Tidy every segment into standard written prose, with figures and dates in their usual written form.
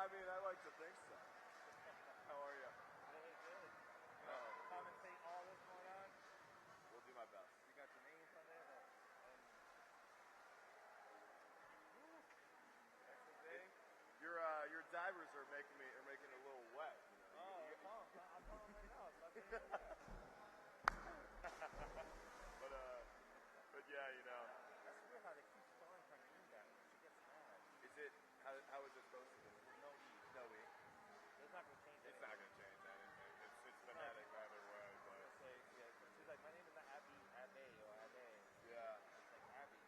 I mean, I like to think so. How are you? Really good. Oh, Commentate all this going on. we'll do my best. You got your names on there. And that's the thing. Your divers are making it a little wet. You know? Oh, I'll call him right now. Stop being like but yeah, you know. That's weird how they keep spelling her name that. She gets mad. Is it how is it supposed to be? No E. No E. It's not going to change It's anything. not going to change anything. It's phonetic either way, but She's like, my name is not Abby or Abby. yeah. It's like Abby.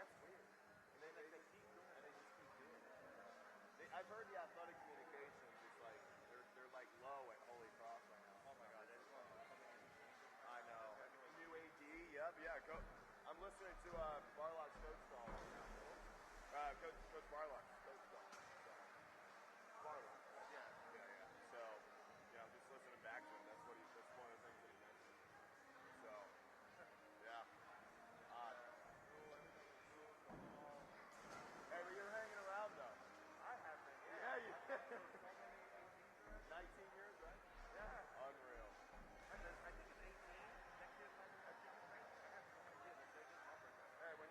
That's weird. And then they keep doing it. And they just keep doing it. I've heard the athletic communications is like they're like low at Holy Cross right now. Oh my God, there's one coming in. I know. New AD, yep, yeah. I'm listening to Barlock's coach call right now. Coach Barlock's coach call. So. Barlock. Yeah. So, yeah, I'm just listening back to him. That's one of the things that he mentioned. So, yeah. Hey, but you're hanging around though. I have been, yeah. Yeah, you. So many 18 years. 19 years, right? Yeah. Unreal. I think it's 18. Next year's my 19th, right? I have so many years. It's just numbers. Hey, when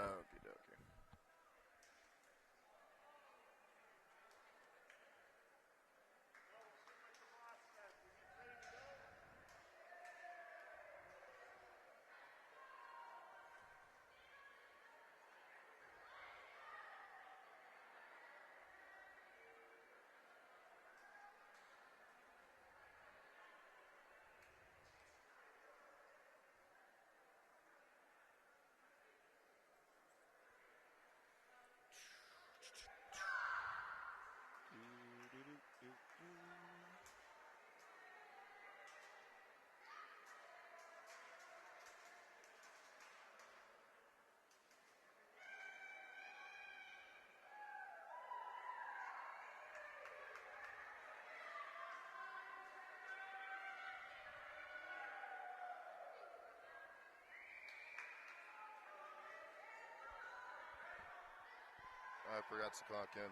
Okie dokie. I forgot to clock in.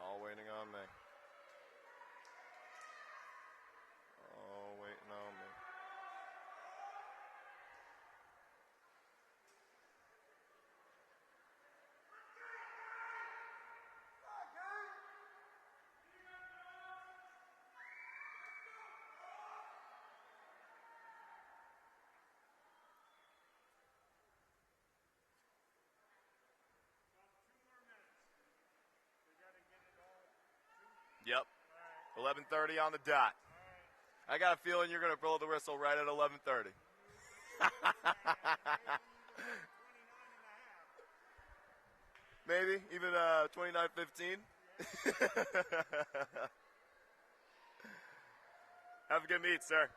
All waiting on me. All waiting on me. Yep. 11:30 on the dot. I got a feeling you're going to blow the whistle right at 11:30. Maybe even 29:15. Have a good meet, sir.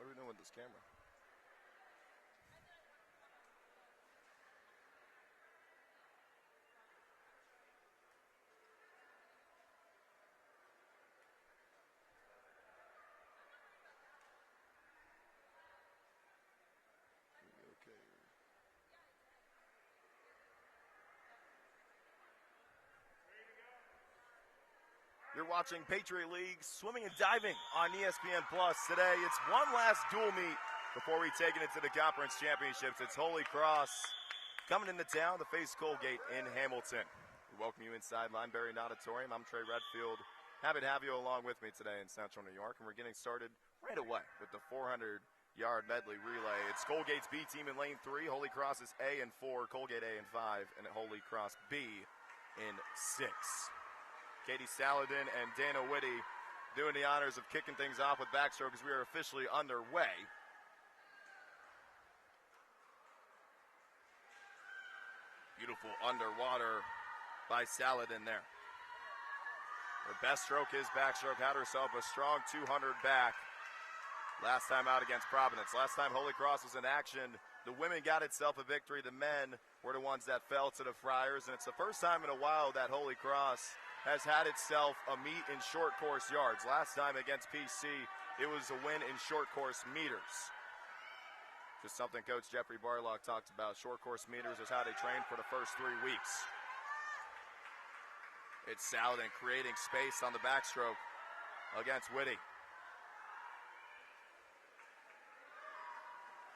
What are we doing with this camera? Okay. You're watching Patriot League Swimming and Diving on ESPN Plus. Today, it's one last dual meet before we take it into the conference championships. It's Holy Cross coming into town to face Colgate in Hamilton. We welcome you inside Lineberry Auditorium. I'm Trey Redfield. Happy to have you along with me today in Central New York, and we're getting started right away with the 400-yard medley relay. It's Colgate's B team in lane 3. Holy Cross is A in 4, Colgate A in 5, and Holy Cross B in 6. Katie Saladin and Dana Whitty doing the honors of kicking things off with backstroke as we are officially underway. Beautiful underwater by Saladin there. Her best stroke is backstroke. Had herself a strong 200 back last time out against Providence. Last time Holy Cross was in action, the women got itself a victory. The men were the ones that fell to the Friars, and it's the first time in a while that Holy Cross has had itself a meet in short course yards. Last time against PC, it was a win in short course meters. Just something Coach Jeffrey Barlock talked about. Short course meters is how they train for the first 3 weeks. It's Saladin creating space on the backstroke against Whitty.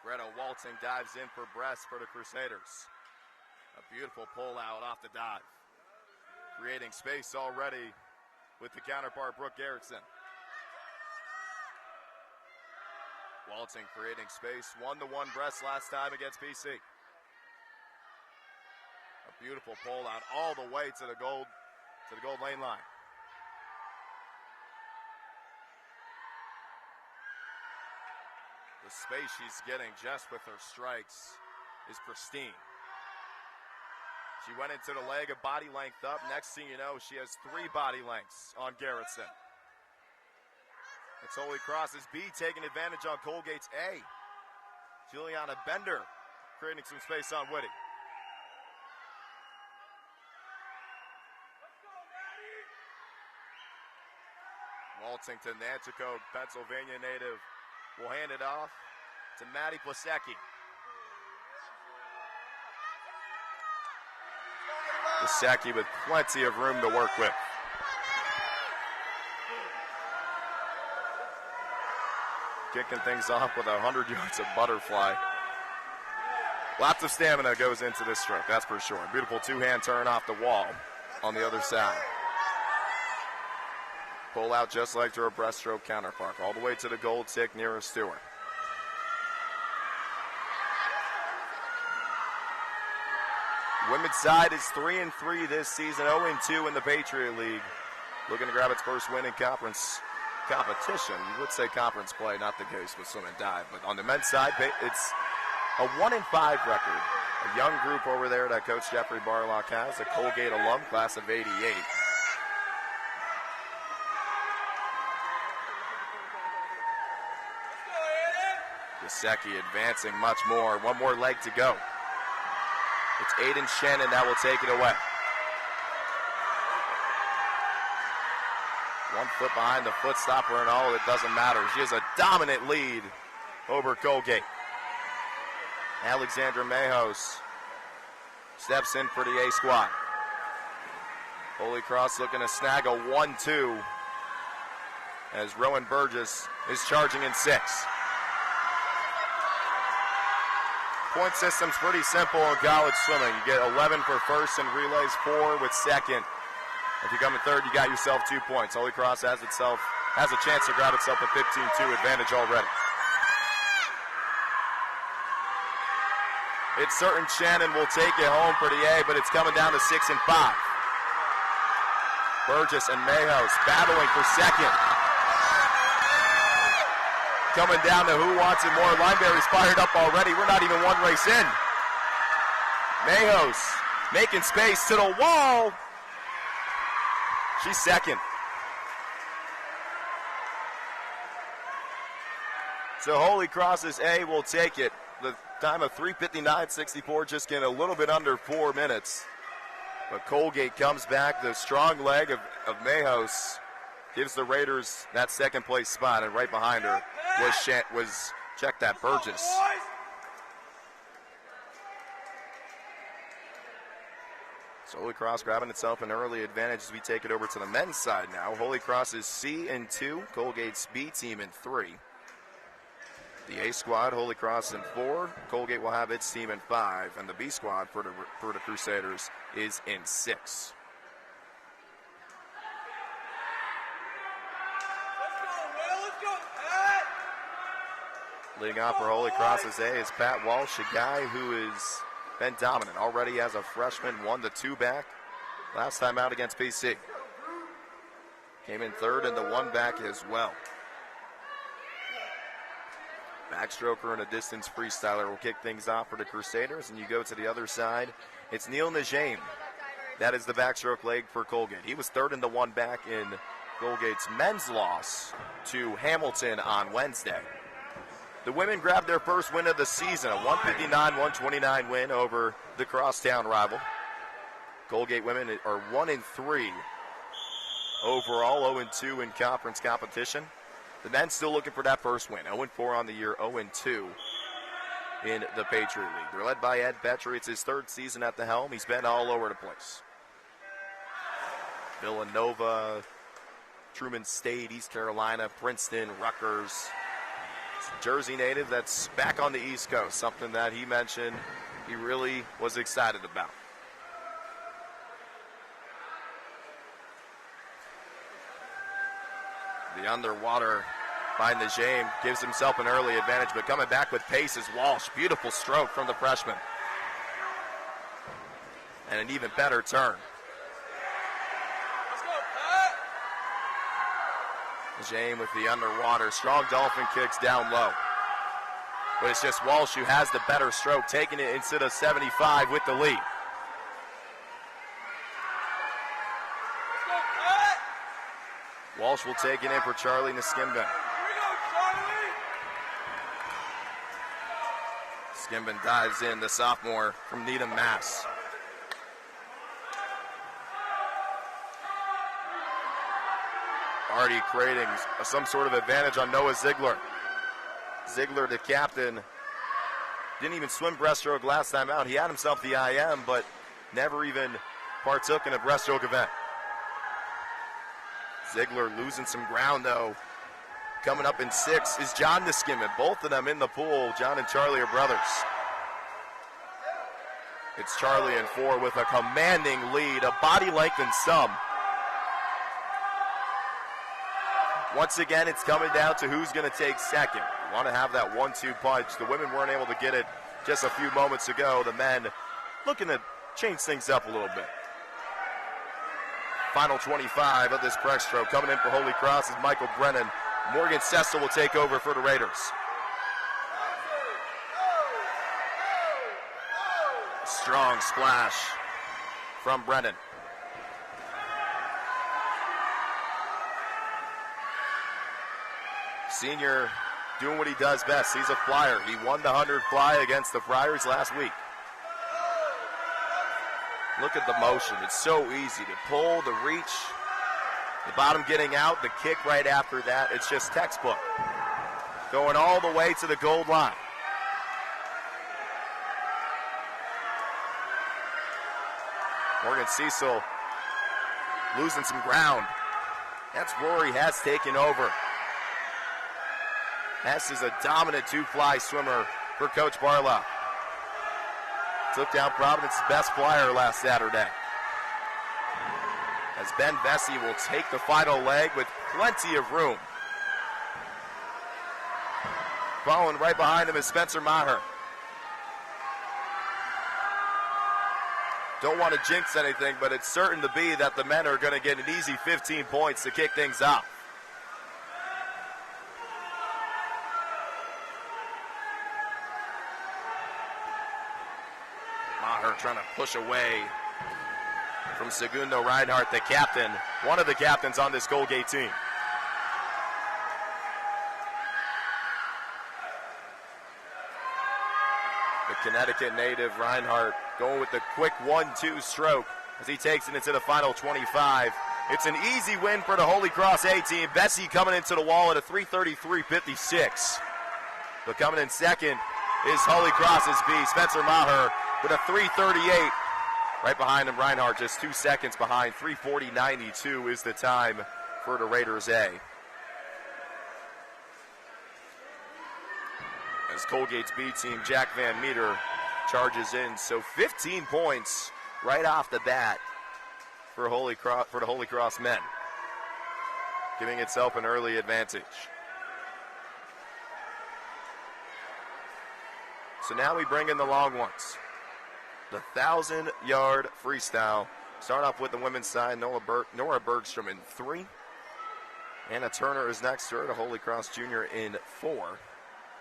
Greta Waltzing dives in for breast for the Crusaders. A beautiful pull out off the dive. Creating space already with the counterpart, Brooke Garrettson. Waltzing creating space. 1-to-1 breast last time against BC. A beautiful pull out all the way to the gold lane line. The space she's getting just with her strikes is pristine. She went into the leg, a body length up. Next thing you know, she has 3 body lengths on Garrettson. It's Holy Cross's B taking advantage on Colgate's A. Juliana Bender creating some space on Whitty. Waltzing to Nanticoke, Pennsylvania native, will hand it off to Maddie Plasecki. Plasecki with plenty of room to work with. Kicking things off with 100 yards of butterfly. Lots of stamina goes into this stroke, that's for sure. Beautiful two-hand turn off the wall on the other side. Pull out just like to her breaststroke counterpart, all the way to the gold tick nearest to her. Women's side is 3-3 this season, 0-2 in the Patriot League. Looking to grab its first win in conference competition. You would say conference play, not the case with swim and dive. But on the men's side, it's a 1-5 record. A young group over there that Coach Jeffrey Barlock has, a Colgate alum, class of '88. Plasecki advancing much more. One more leg to go. It's Aiden Shannon that will take it away. 1 foot behind the foot stopper and all, it doesn't matter. She has a dominant lead over Colgate. Alexandra Mayhos steps in for the A squad. Holy Cross looking to snag a 1-2 as Rowan Burgess is charging in 6. Point system's pretty simple in college swimming. You get 11 for first and relays, 4 with second. If you come in third, you got yourself 2 points. Holy Cross has a chance to grab itself a 15-2 advantage already. It's certain Shannon will take it home for the A, but it's coming down to 6 and 5. Burgess and Mayhos battling for second. Coming down to who wants it more. Lineberry's fired up already. We're not even one race in. Mayhos making space to the wall. She's second. So Holy Cross's A will take it. The time of 3:59.64, just getting a little bit under 4 minutes. But Colgate comes back. The strong leg of Mayhos gives the Raiders that second place spot, and right behind her was check that, Burgess. So Holy Cross grabbing itself an early advantage as we take it over to the men's side now. Holy Cross is C in 2, Colgate's B team in 3. The A squad, Holy Cross in 4, Colgate will have its team in 5, and the B squad for the Crusaders is in 6. Leading off for Holy Cross's A is Pat Walsh, a guy who has been dominant already as a freshman, 1-2 back last time out against BC. Came in third in the 1 back as well. Backstroker and a distance freestyler will kick things off for the Crusaders, and you go to the other side. It's Neil Najame. That is the backstroke leg for Colgate. He was third in the 1 back in Colgate's men's loss to Hamilton on Wednesday. The women grabbed their first win of the season, a 159-129 win over the crosstown rival. Colgate women are 1-3 overall, 0-2 in conference competition. The men still looking for that first win, 0-4 on the year, 0-2 in the Patriot League. They're led by Ed Petrie. It's his 3rd season at the helm. He's been all over the place. Villanova, Truman State, East Carolina, Princeton, Rutgers. Jersey native that's back on the East Coast, something that he mentioned he really was excited about. The underwater by Najim gives himself an early advantage, but coming back with pace is Walsh. Beautiful stroke from the freshman. And an even better turn. Let's go, Pat! Najim with the underwater. Strong dolphin kicks down low. But it's just Walsh who has the better stroke, taking it into the 75 with the lead. Walsh will take it in for Charlie Niskimben. Here we go, Charlie! Skimben dives in, the sophomore from Needham, Mass. Already creating some sort of advantage on Noah Ziegler. Ziegler, the captain, didn't even swim breaststroke last time out. He had himself the IM, but never even partook in a breaststroke event. Ziegler losing some ground, though. Coming up in 6 is John Niskimben. Both of them in the pool. John and Charlie are brothers. It's Charlie in 4 with a commanding lead, a body length and some. Once again, it's coming down to who's going to take second. You want to have that 1-2 punch. The women weren't able to get it just a few moments ago. The men looking to change things up a little bit. Final 25 of this breaststroke. Coming in for Holy Cross is Michael Brennan. Morgan Sessel will take over for the Raiders. Strong splash from Brennan. Senior doing what he does best. He's a flyer. He won the 100 fly against the Friars last week. Look at the motion. It's so easy to pull, the reach, the bottom getting out, the kick right after that. It's just textbook. Going all the way to the gold line. Morgan Cecil losing some ground. That's Rory Hess taking over. Hess is a dominant 2-fly swimmer for Coach Barlow. Took down Providence's best flyer last Saturday. As Ben Vesey will take the final leg with plenty of room. Following right behind him is Spencer Maher. Don't want to jinx anything, but it's certain to be that the men are going to get an easy 15 points to kick things off. Trying to push away from Segundo Reinhardt, the captain, one of the captains on this Colgate team. The Connecticut native Reinhardt going with the quick 1-2 stroke as he takes it into the final 25. It's an easy win for the Holy Cross A team. Bessie coming into the wall at a 3:33.56. But coming in second is Holy Cross's B, Spencer Maher, with a 3:38. Right behind him, Reinhardt just 2 seconds behind. 3:40.92 is the time for the Raiders A. As Colgate's B team, Jack Van Meter, charges in. So 15 points right off the bat for the Holy Cross men, giving itself an early advantage. So now we bring in the long ones. The 1,000-yard freestyle. Start off with the women's side. Nora Bergstrom in 3. Anna Turner is next to her, the Holy Cross Junior in 4.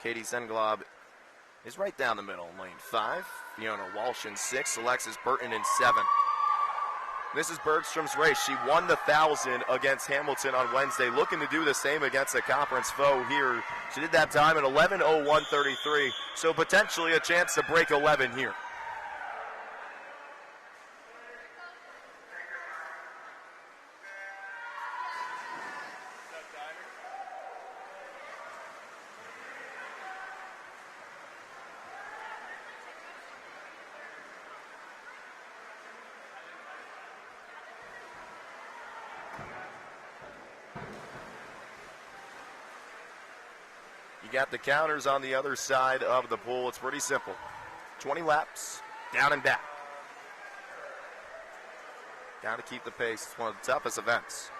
Katie Zenglob is right down the middle in lane 5. Fiona Walsh in 6. Alexis Burton in 7. This is Bergstrom's race. She won the 1,000 against Hamilton on Wednesday, looking to do the same against a conference foe here. She did that time at 11:01:33, so potentially a chance to break 11 here. got the counters on the other side of the pool. It's pretty simple. 20 laps, down and back. Got to keep the pace. It's one of the toughest events.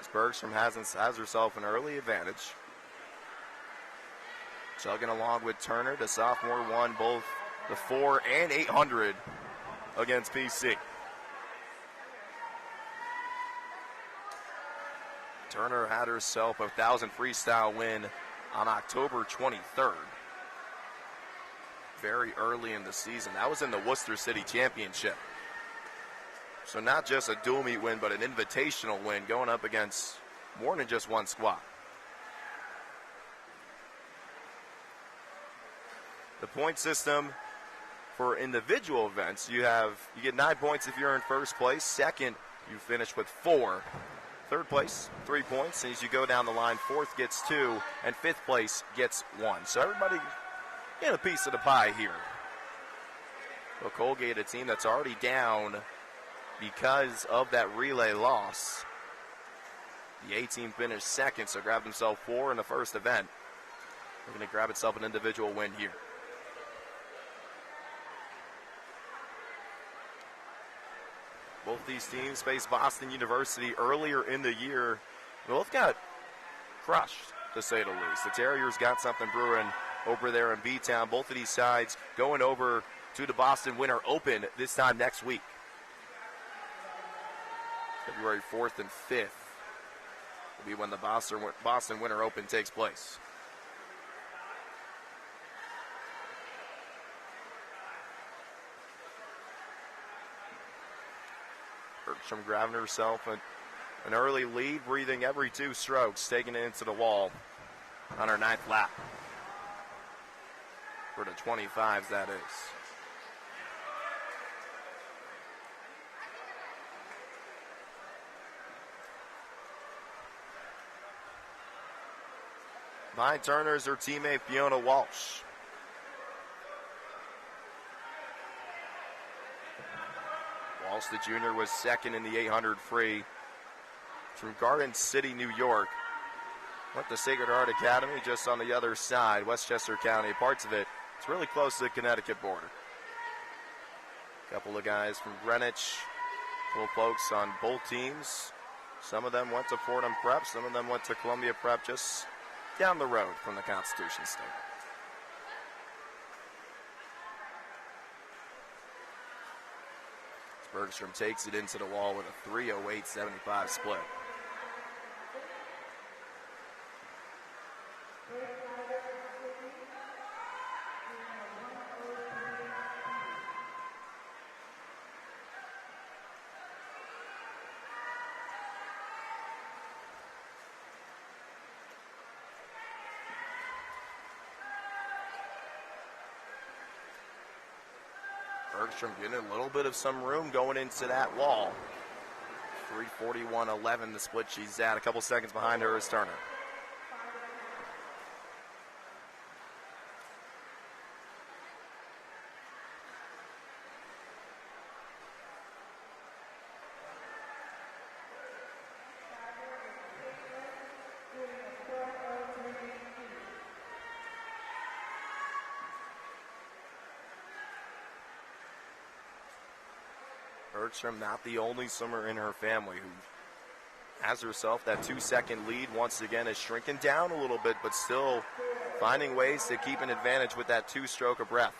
As Bergstrom has herself an early advantage. Chugging along with Turner. The sophomore won both the 4 and 800 against PC. Turner had herself a 1,000 freestyle win on October 23rd. Very early in the season. That was in the Worcester City Championship. So not just a dual meet win, but an invitational win going up against more than just one squad. The point system for individual events, you get 9 points if you're in first place. Second, you finish with 4. Third place, 3 points. And as you go down the line, fourth gets 2, and fifth place gets 1. So everybody get a piece of the pie here. Well, Colgate, a team that's already down because of that relay loss. The A team finished second, so grabbed himself 4 in the first event. They're going to grab itself an individual win here. Both these teams faced Boston University earlier in the year. Both got crushed, to say the least. The Terriers got something brewing over there in B-Town. Both of these sides going over to the Boston Winter Open this time next week. February 4th and 5th will be when the Boston Winter Open takes place. Bergstrom grabbing herself an early lead, breathing every 2 strokes, taking it into the wall on her 9th lap. For the 25s, that is. Behind Turner is her teammate Fiona Walsh. Walsh, the junior, was second in the 800 free from Garden City, New York. Went to Sacred Heart Academy just on the other side, Westchester County. Parts of it, it's really close to the Connecticut border. A couple of guys from Greenwich, little folks on both teams. Some of them went to Fordham Prep, some of them went to Columbia Prep, just down the road from the Constitution State. Bergstrom takes it into the wall with a 3:08.75 split. Bergstrom getting a little bit of some room going into that wall. 3:41.11 the split she's at. A couple seconds behind her is Turner. Bergstrom, not the only swimmer in her family who has herself that 2-second lead. Once again is shrinking down a little bit, but still finding ways to keep an advantage with that 2-stroke of breath.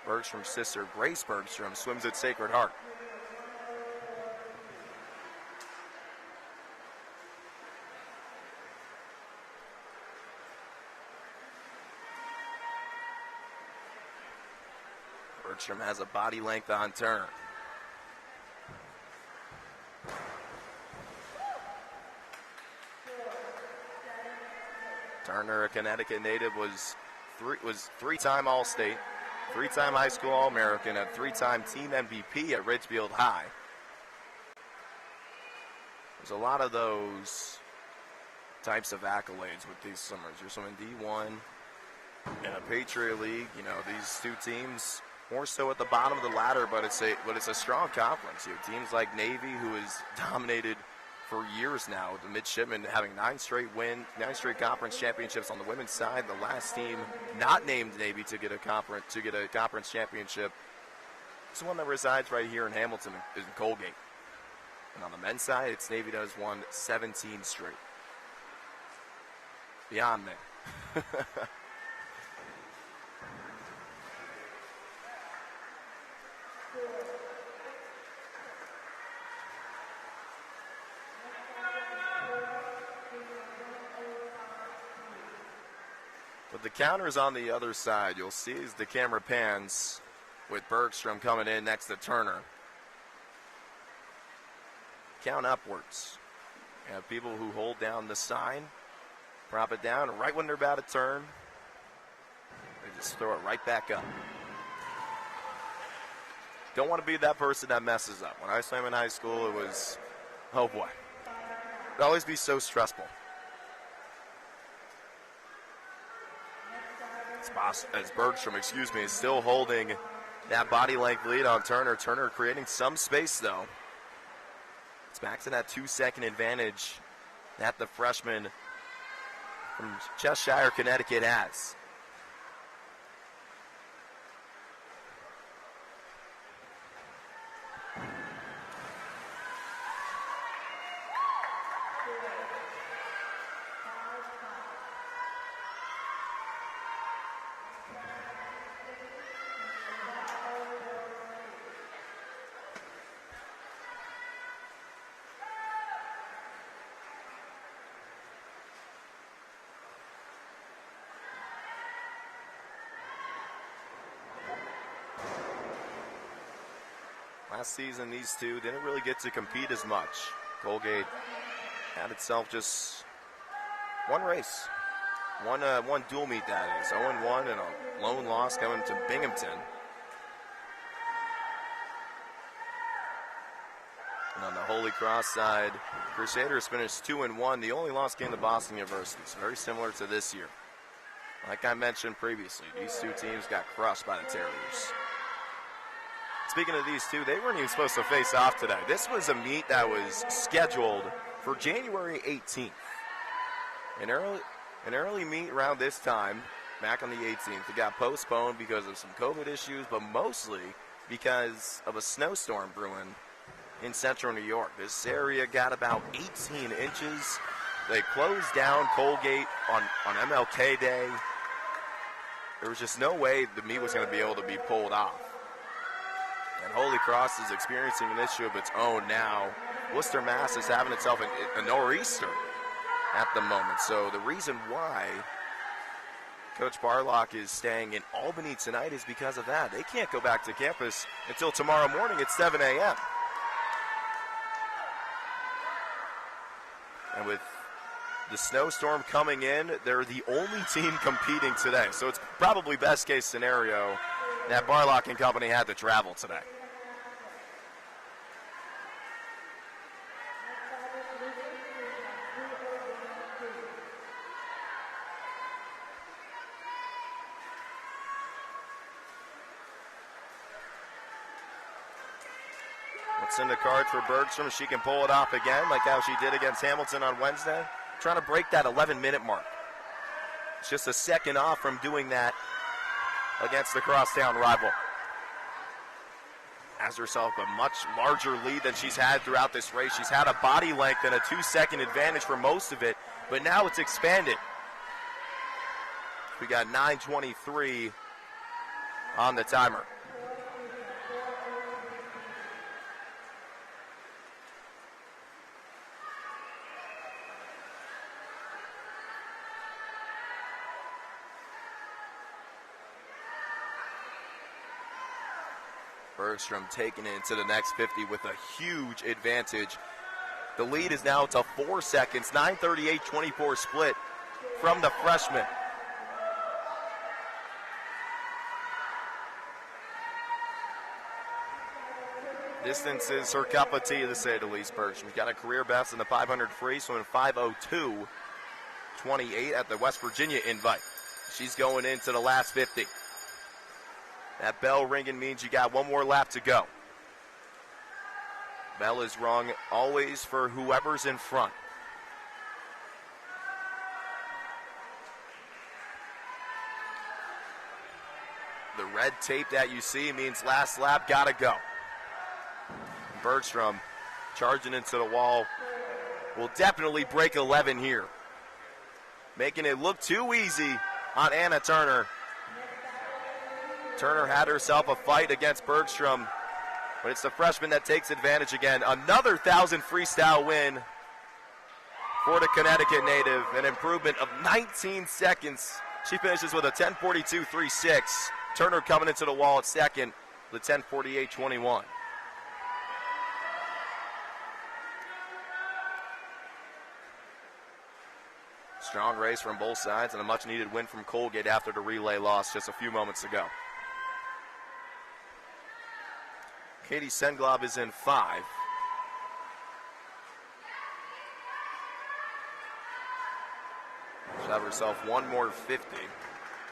Bergstrom's sister, Grace Bergstrom, swims at Sacred Heart. Bergstrom has a body length on Turner. Turner, a Connecticut native, was three-time All-State, 3-time high school All-American, and 3-time team MVP at Ridgefield High. There's a lot of those types of accolades with these swimmers. You're swimming D1 in a Patriot League. You know, these two teams more so at the bottom of the ladder, but it's a strong conference. You have teams like Navy, who has dominated for years now. The midshipmen having 9 straight conference championships on the women's side. The last team not named Navy to get a conference championship. It's the one that resides right here in Hamilton, in Colgate. And on the men's side, it's Navy that has won 17 straight. Beyond me. But the counter's on the other side. You'll see as the camera pans with Bergstrom coming in next to Turner. Count upwards. You have people who hold down the sign, prop it down, and right when they're about to turn, they just throw it right back up. Don't want to be that person that messes up. When I swam in high school, it was, oh boy. It'd always be so stressful. As Bergstrom, is still holding that body length lead on Turner. Turner creating some space, though. It's back to that 2-second advantage that the freshman from Cheshire, Connecticut has. Last season, these two didn't really get to compete as much. Colgate had itself just one race, one dual meet, that is, 0-1 and a lone loss coming to Binghamton. And on the Holy Cross side, Crusaders finished 2-1. The only loss came to Boston University. It's very similar to this year. Like I mentioned previously, these two teams got crushed by the Terriers. Speaking of these two, they weren't even supposed to face off today. This was a meet that was scheduled for January 18th. An early meet around this time, back on the 18th, it got postponed because of some COVID issues, but mostly because of a snowstorm brewing in central New York. This area got about 18 inches. They closed down Colgate on MLK Day. There was just no way the meet was going to be able to be pulled off. And Holy Cross is experiencing an issue of its own now. Worcester, Mass is having itself a nor'easter at the moment. So the reason why Coach Barlock is staying in Albany tonight is because of that. They can't go back to campus until tomorrow morning at 7 a.m. And with the snowstorm coming in, they're the only team competing today. So it's probably best case scenario that Barlock and company had to travel today. What's in the card for Bergstrom? She can pull it off again, like how she did against Hamilton on Wednesday. Trying to break that 11-minute mark. It's just a second off from doing that against the crosstown rival. Has herself a much larger lead than she's had throughout this race. She's had a body length and a 2-second advantage for most of it, but now it's expanded. We got 9:23 on the timer. Bergstrom taking it into the next 50 with a huge advantage. The lead is now to 4 seconds, 9:38-24 split from the freshman. Distance is her cup of tea, to say the least. Bergstrom's got a career best in the 500 free, so in 5:02.28 at the West Virginia invite. She's going into the last 50. That bell ringing means you got one more lap to go. Bell is rung always for whoever's in front. The red tape that you see means last lap, gotta go. Bergstrom charging into the wall will definitely break 11 here. Making it look too easy on Anna Turner. Turner had herself a fight against Bergstrom, but it's the freshman that takes advantage again. Another 1,000 freestyle win for the Connecticut native, an improvement of 19 seconds. She finishes with a 10:42.36. Turner coming into the wall at second with 10:48.21. Strong race from both sides and a much-needed win from Colgate after the relay loss just a few moments ago. Katie Senglob is in 5. She'll have herself one more 50.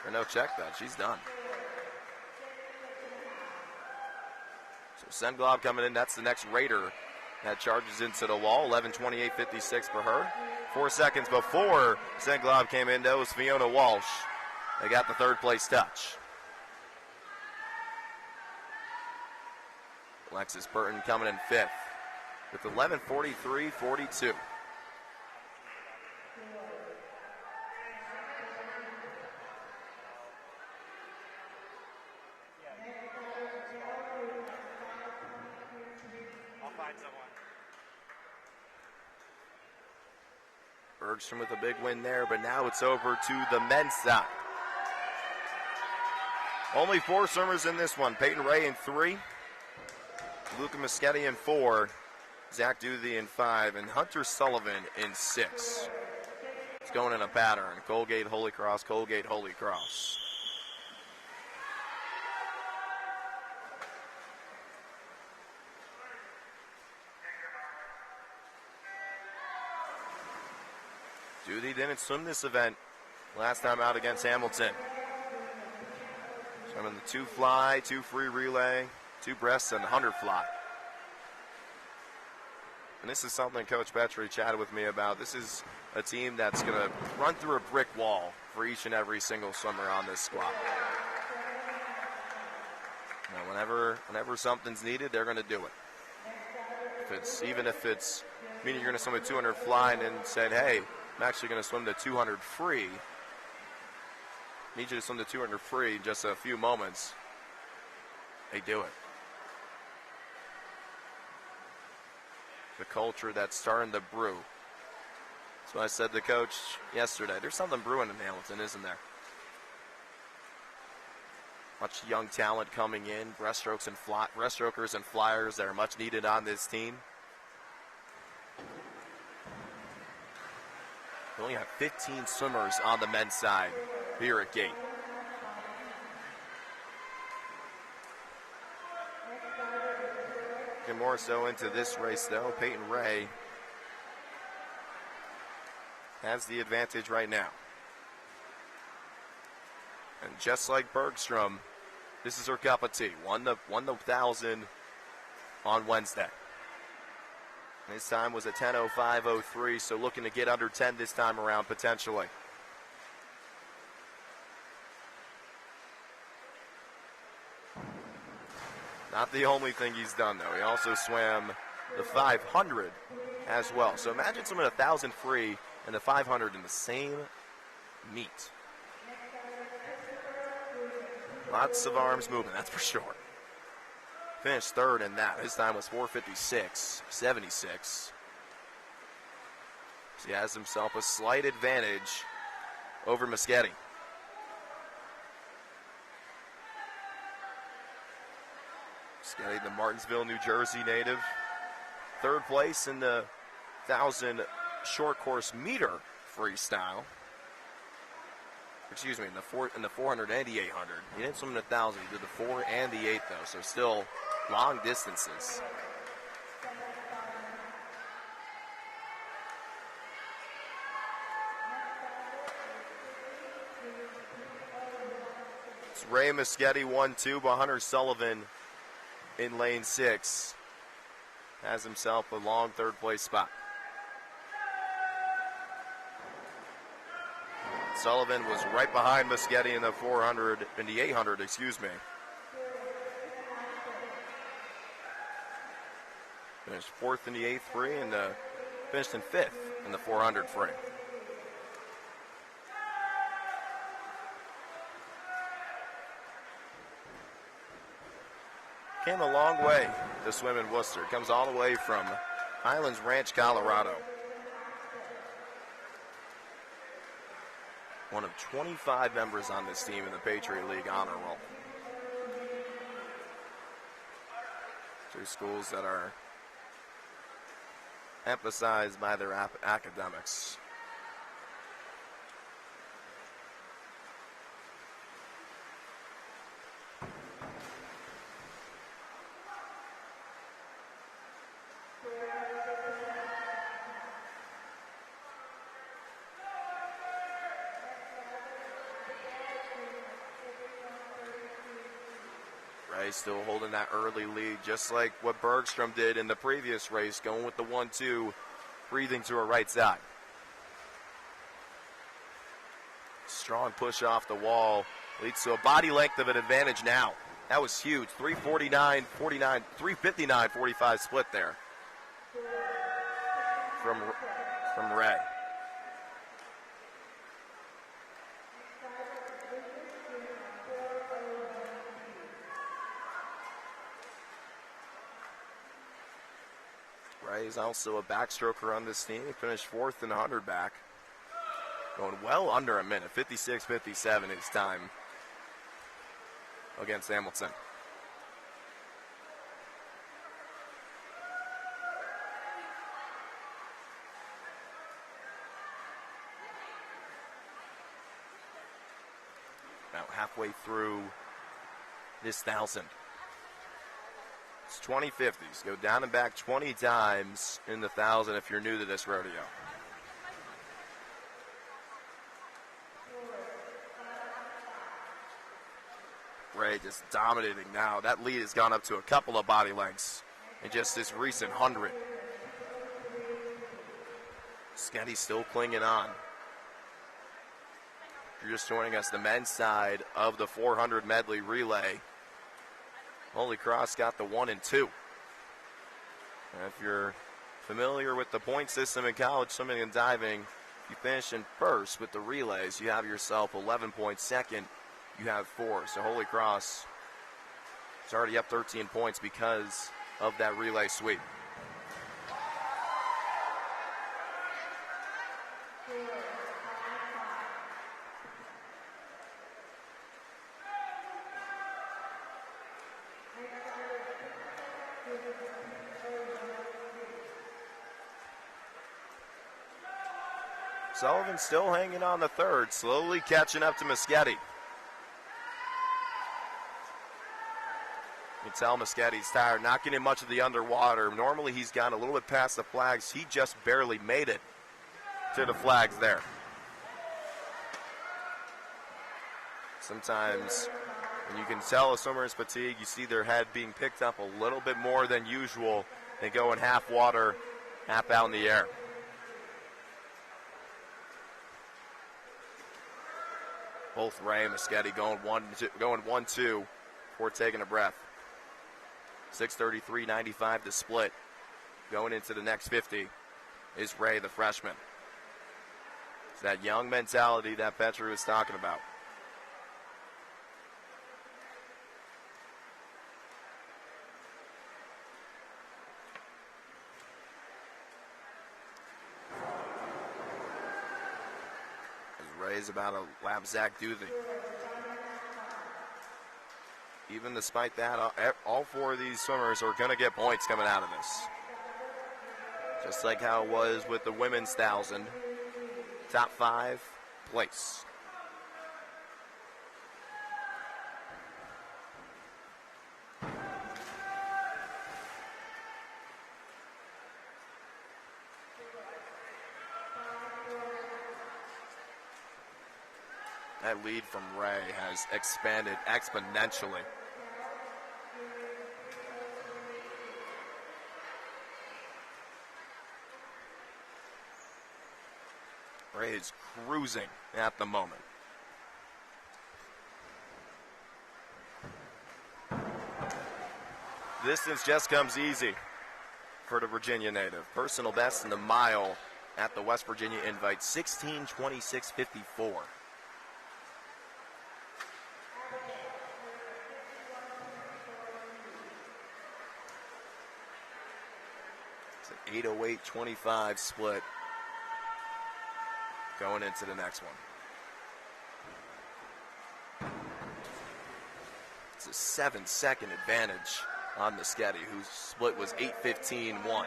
Or no, check that. She's done. So Senglob coming in. That's the next Raider that charges into the wall. 11:28.56 for her. 4 seconds before Senglob came in, that was Fiona Walsh. They got the third place touch. Alexis Burton coming in 5th with 11:43.42. I'll find someone. Bergstrom with a big win there, but now it's over to the men's side. Only 4 swimmers in this one. Peyton Ray in 3. Luca Moschetti in 4. Zach Duthie in 5. And Hunter Sullivan in 6. It's going in a pattern. Colgate, Holy Cross, Colgate, Holy Cross. Duthie didn't swim this event last time out against Hamilton. Swimming the 2 fly, 2 free relay, 2 breasts, and 100 fly. And this is something Coach Petrie chatted with me about. This is a team that's going to run through a brick wall for each and every single swimmer on this squad. Now, whenever something's needed, they're going to do it. Even if it's meaning you're going to swim a 200 fly and then said, hey, I'm actually going to swim the 200 free. Need you to swim the 200 free in just a few moments. They do it. The culture that's starting to brew. So I said to Coach yesterday, there's something brewing in Hamilton, isn't there? Much young talent coming in, breaststrokers and flyers that are much needed on this team. We only have 15 swimmers on the men's side here at Gate. And more so into this race, though. Peyton Ray has the advantage right now. And just like Bergstrom, this is her cup of tea. Won the 1,000 on Wednesday. His time was a 10:05.03, so looking to get under 10 this time around, potentially. Not the only thing he's done, though. He also swam the 500 as well. So imagine swimming 1,000 free and the 500 in the same meet. Lots of arms moving, that's for sure. Finished third in that. His time was 4:56.76. So he has himself a slight advantage over Moschetti. Moschetti, the Martinsville, New Jersey native. Third place in the 1,000 short course meter freestyle. Excuse me, in the 400 and the 800. He didn't swim in the 1,000. He did the 4 and the 8, though, so still long distances. It's Ray Moschetti 1-2, but Hunter Sullivan in lane 6. has himself a long third place spot. Sullivan was right behind Muschietti in the 400, in the 800, excuse me. Finished fourth in the 8th free and finished in 5th in the 400 free. Came a long way to swim in Worcester. Comes all the way from Highlands Ranch, Colorado. One of 25 members on this team in the Patriot League honor roll. Two schools that are emphasized by their academics. Still holding that early lead, just like what Bergstrom did in the previous race, going with the 1-2, breathing to her right side. Strong push off the wall leads to a body length of an advantage now. That was huge. 3:49, 49, 3:59, 45 split there from Ray. He's also a backstroker on this team. He finished 4th in the 100 back. Going well under a minute. 56-57 his time against Hamilton. Now halfway through this 1,000. It's 20/50s. Go down and back 20 times in the 1,000 if you're new to this rodeo. Ray just dominating now. That lead has gone up to a couple of body lengths in just this recent 100. Sketty still clinging on. If you're just joining us, the men's side of the 400 medley relay. Holy Cross got the 1 and 2. And if you're familiar with the point system in college swimming and diving, you finish in first with the relays. You have yourself 11 points. Second, you have 4. So Holy Cross is already up 13 points because of that relay sweep. Sullivan still hanging on the third, slowly catching up to Muschietti. You can tell Muschetti's tired, not getting much of the underwater. Normally he's gone a little bit past the flags. He just barely made it to the flags there. Sometimes when you can tell a swimmer is fatigued, you see their head being picked up a little bit more than usual. They go in half water, half out in the air. Both Ray and Muschietti going 1-2 before taking a breath. 6:33.95 to split. Going into the next 50 is Ray, the freshman. It's that young mentality that Petru was talking about. Ray's about a lap Zach Duthie. Even despite that, all 4 of these swimmers are going to get points coming out of this. Just like how it was with the women's 1,000. Top 5 place. That lead from Ray has expanded exponentially. Ray is cruising at the moment. Distance just comes easy for the Virginia native. Personal best in the mile at the West Virginia Invite, 16:26.54. It's an 8:08.25 split going into the next one. It's a 7-second advantage on the Sketty, whose split was 8:15.1.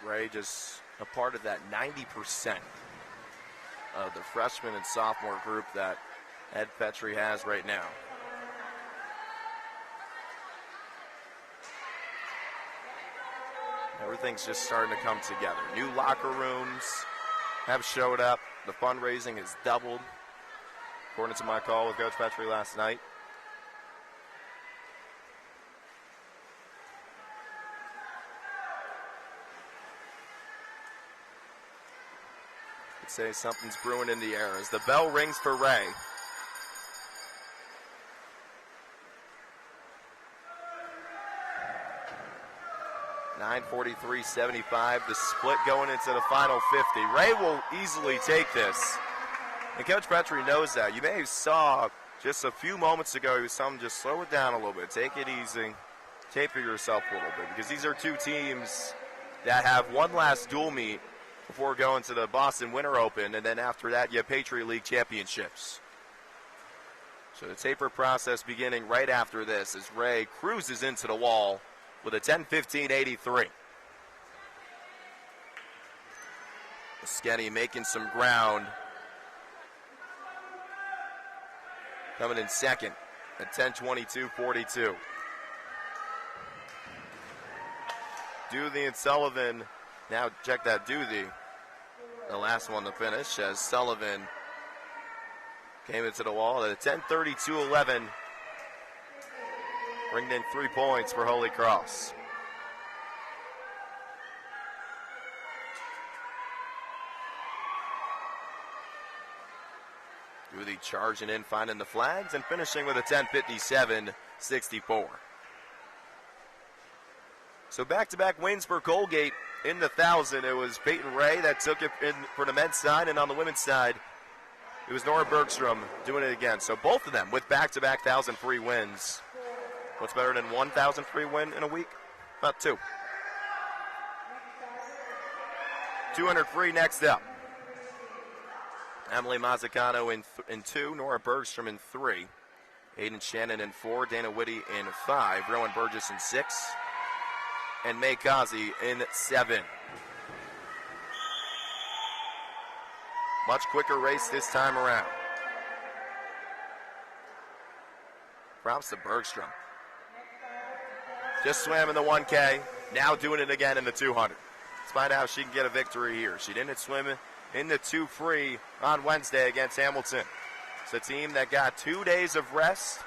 Ray just a part of that 90% of the freshman and sophomore group that Ed Petrie has right now. Everything's just starting to come together. New locker rooms have showed up. The fundraising has doubled, according to my call with Coach Petrie last night. Say something's brewing in the air as the bell rings for Ray. (9:43.75). The split going into the final 50. Ray will easily take this, and Coach Petrie knows that. You may have saw just a few moments ago he was telling him just slow it down a little bit, take it easy, taper yourself a little bit, because these are two teams that have one last dual meet before going to the Boston Winter Open, and then after that, you have Patriot League championships. So the taper process beginning right after this as Ray cruises into the wall with a 10:15.83. Sketty making some ground. Coming in second at 10:22.42. Duthie and Sullivan. Now check that Duthie, the last one to finish, as Sullivan came into the wall at a 10:32.11, bringing in 3 points for Holy Cross. Duthie charging in, finding the flags, and finishing with a 10:57.64. So back-to-back wins for Colgate. In the 1,000, it was Peyton Ray that took it in for the men's side, and on the women's side, it was Nora Bergstrom doing it again. So both of them with back-to-back 1,000 free wins. What's better than 1,000 free win in a week? About 2. 200 free next up. Emily Mazzacano in 2, Nora Bergstrom in 3, Aiden Shannon in 4, Dana Whitty in 5, Rowan Burgess in 6, and May Kazi in 7. Much quicker race this time around. Props to Bergstrom. Just swam in the 1K, now doing it again in the 200. Let's find out if she can get a victory here. She didn't swim in the 2 free on Wednesday against Hamilton. It's a team that got 2 days of rest.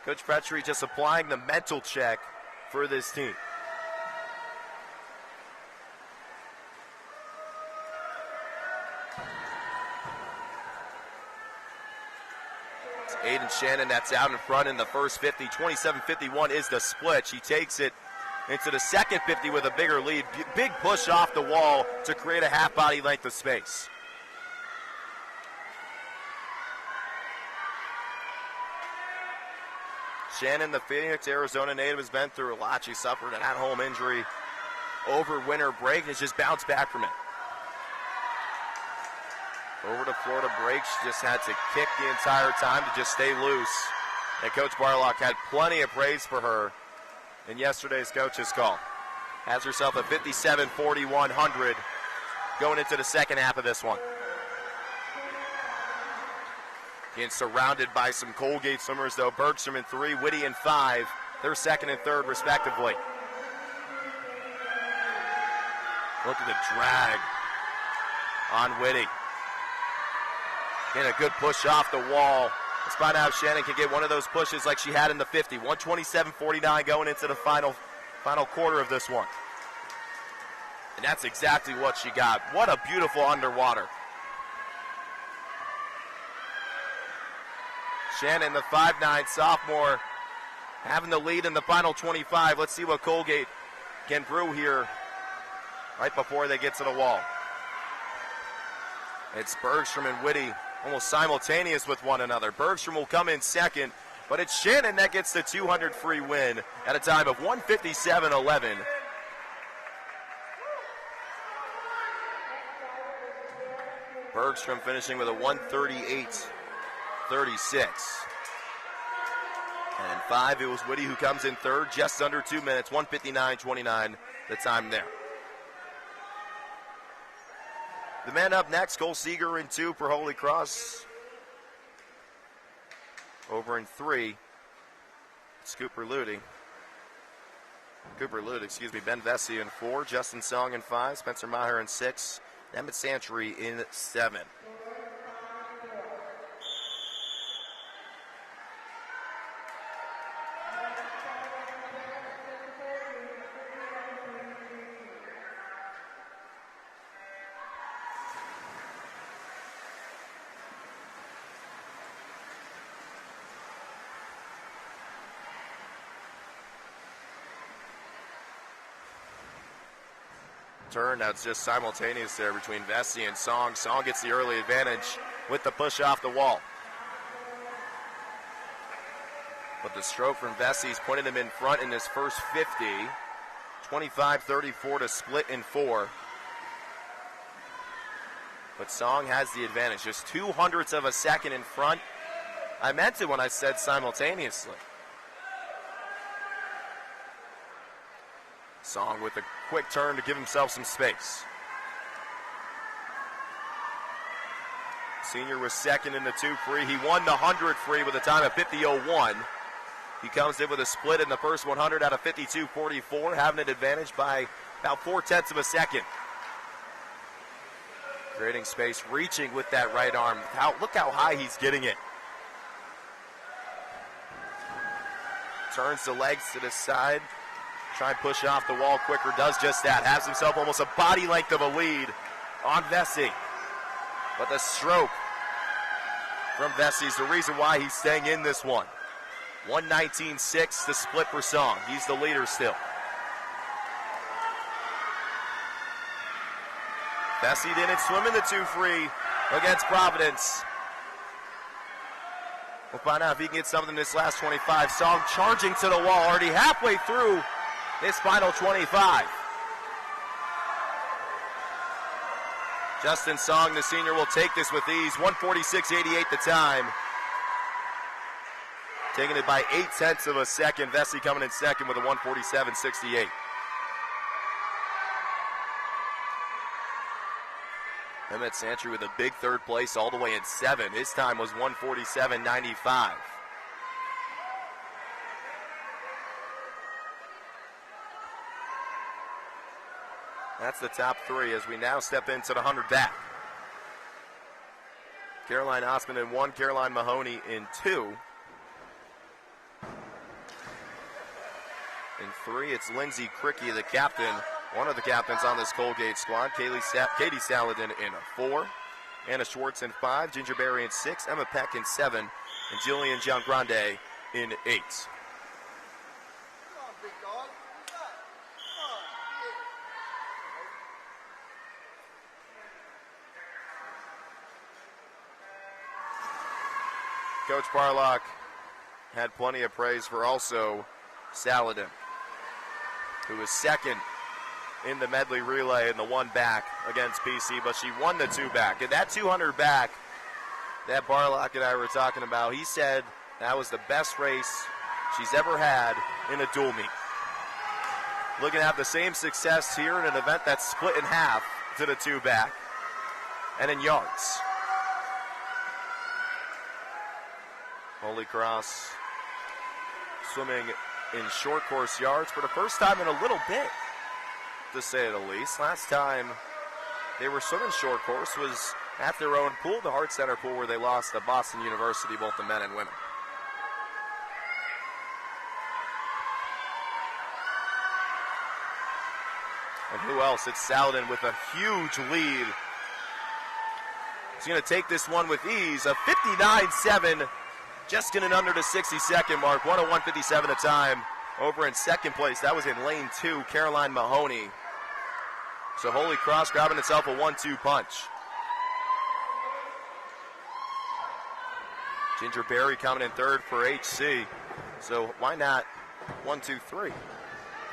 Coach Petrie just applying the mental check for this team. Aiden Shannon that's out in front in the first 50. 27:51 is the split. She takes it into the second 50 with a bigger lead. Big push off the wall to create a half body length of space. Shannon, the Phoenix, Arizona native, has been through a lot. She suffered an at-home injury over winter break and has just bounced back from it. Over to Florida break, she just had to kick the entire time to just stay loose. And Coach Barlock had plenty of praise for her in yesterday's coach's call. Has herself a 57-4100 going into the second half of this one. Again, surrounded by some Colgate swimmers, though. Bergstrom in 3, Whitty in 5. They're second and third, respectively. Look at the drag on Whitty. Getting a good push off the wall. Let's find out if Shannon can get one of those pushes like she had in the 50. 127-49 going into the final quarter of this one. And that's exactly what she got. What a beautiful underwater. Shannon, the 5'9" sophomore, having the lead in the final 25. Let's see what Colgate can brew here right before they get to the wall. It's Bergstrom and Whitty almost simultaneous with one another. Bergstrom will come in second, but it's Shannon that gets the 200 free win at a time of 157.11. Bergstrom finishing with a 138.36. And in 5, it was Whitty who comes in third, just under 2 minutes, 159.29 the time there. The men up next, Cole Seeger in 2 for Holy Cross. Over in 3, it's Cooper Lude, Ben Vesey in 4, Justin Song in 5, Spencer Maher in 6, Emmett Santry in 7. Turn, that's just simultaneous there between Vesey and Song. Song gets the early advantage with the push off the wall. But the stroke from Vesey's putting him in front in his first 50. 25-34 to split in 4. But Song has the advantage, just 0.02 of a second in front. I meant it when I said simultaneously. Song with a quick turn to give himself some space. Senior was second in the 2 free. He won the 100 free with a time of 50.01. He comes in with a split in the first 100 out of 52.44, having an advantage by about 0.4 of a second. Creating space, reaching with that right arm. Look how high he's getting it. Turns the legs to the side. Try and push off the wall quicker, does just that. Has himself almost a body length of a lead on Vesey. But the stroke from Vesey is the reason why he's staying in this one. 119.6 to split for Song. He's the leader still. Vesey didn't swim in the 2 free against Providence. We'll find out if he can get something in this last 25. Song charging to the wall, already halfway through this final 25. Justin Song, the senior, will take this with ease. 146.88 the time. Taking it by 0.8 of a second. Vesey coming in second with a 147.68. Emmett Santry with a big third place all the way in 7. His time was 147.95. That's the top 3 as we now step into the 100 back. Caroline Osmond in 1, Caroline Mahoney in 2. In 3, it's Lindsay Cricky, the captain, one of the captains on this Colgate squad. Katie Saladin in 4. Anna Schwartz in 5. Ginger Berry in 6. Emma Peck in 7. And Jillian Giangrande in 8. Coach Barlock had plenty of praise for also Saladin, who was second in the medley relay in the 1 back against PC, but she won the 2 back. And that 200 back that Barlock and I were talking about, he said that was the best race she's ever had in a dual meet. looking to have the same success here in an event that's split in half to the two back and in yards. Holy Cross swimming in short course yards for the first time in a little bit, to say the least. Last time they were swimming short course was at their own pool, the Hart Center pool, where they lost to Boston University, both the men and women. And who else? It's Saladin with a huge lead. He's going to take this one with ease. A 59-7, just getting under the 60-second mark. 1:01:57 a time over in second place. That was in lane 2, Caroline Mahoney. So Holy Cross grabbing itself a 1-2 punch. Ginger Berry coming in third for HC. So why not 1, 2, 3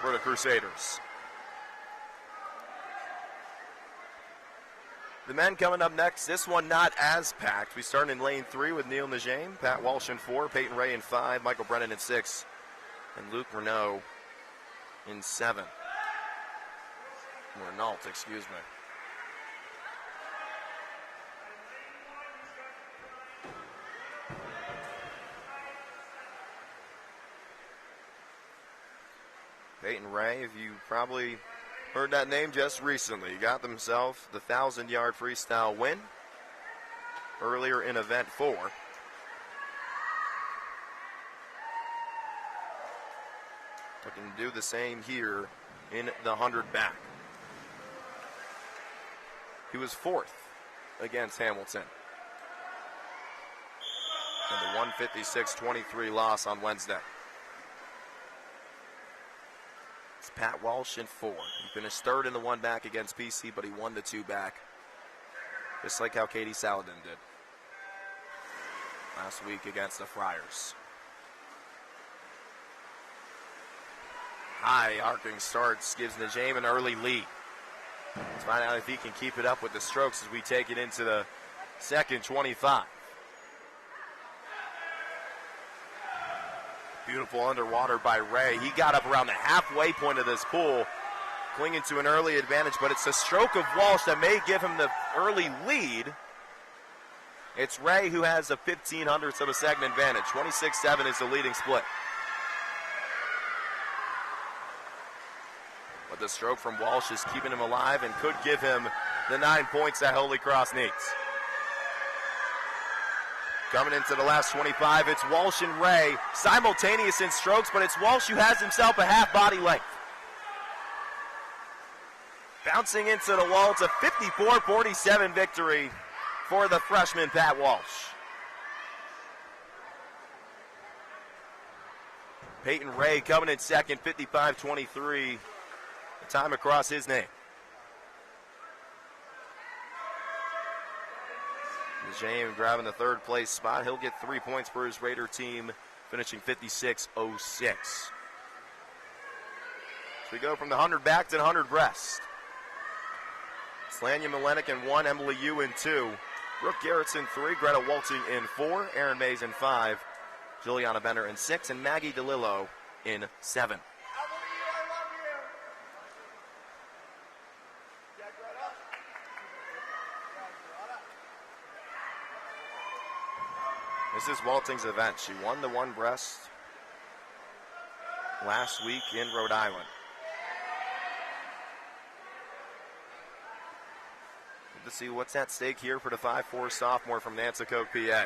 for the Crusaders? The men coming up next, this one not as packed. We start in lane 3 with Neil Najame, Pat Walsh in 4, Peyton Ray in 5, Michael Brennan in 6, and Luke Renault in 7. Renault, excuse me. Peyton Ray, if you probably heard that name just recently, got themselves the 1,000-yard freestyle win earlier in event 4. Looking to do the same here in the 100 back. He was 4th against Hamilton in the 156-23 loss on Wednesday. It's Pat Walsh in 4. He finished 3rd in the 1 back against PC, but he won the 2 back, just like how Katie Saladin did last week against the Friars. High arcing starts gives Najame an early lead. Let's find out if he can keep it up with the strokes as we take it into the second 25. Beautiful underwater by Ray. He got up around the halfway point of this pool, clinging to an early advantage, but it's a stroke of Walsh that may give him the early lead. It's Ray who has a 0.15 of a second advantage. 26-7 is the leading split. But the stroke from Walsh is keeping him alive and could give him the 9 points that Holy Cross needs. Coming into the last 25, it's Walsh and Ray, simultaneous in strokes, but it's Walsh who has himself a half body length. Bouncing into the wall, it's a 54-47 victory for the freshman Pat Walsh. Peyton Ray coming in second, 55-23, the time across his name. Najame grabbing the 3rd place spot. He'll get 3 points for his Raider team, finishing 56-06. So we go from the 100 back to the 100 breast. Slanya Malenik in 1, Emily Yu in 2, Brooke Garrettson 3, Greta Waltzing in 4, Erin Mays in 5, Juliana Bender in 6, and Maggie DeLillo in 7. This is Walting's event. She won the 1 breast last week in Rhode Island. Good to see what's at stake here for the 5'4" sophomore from Nanticoke, PA.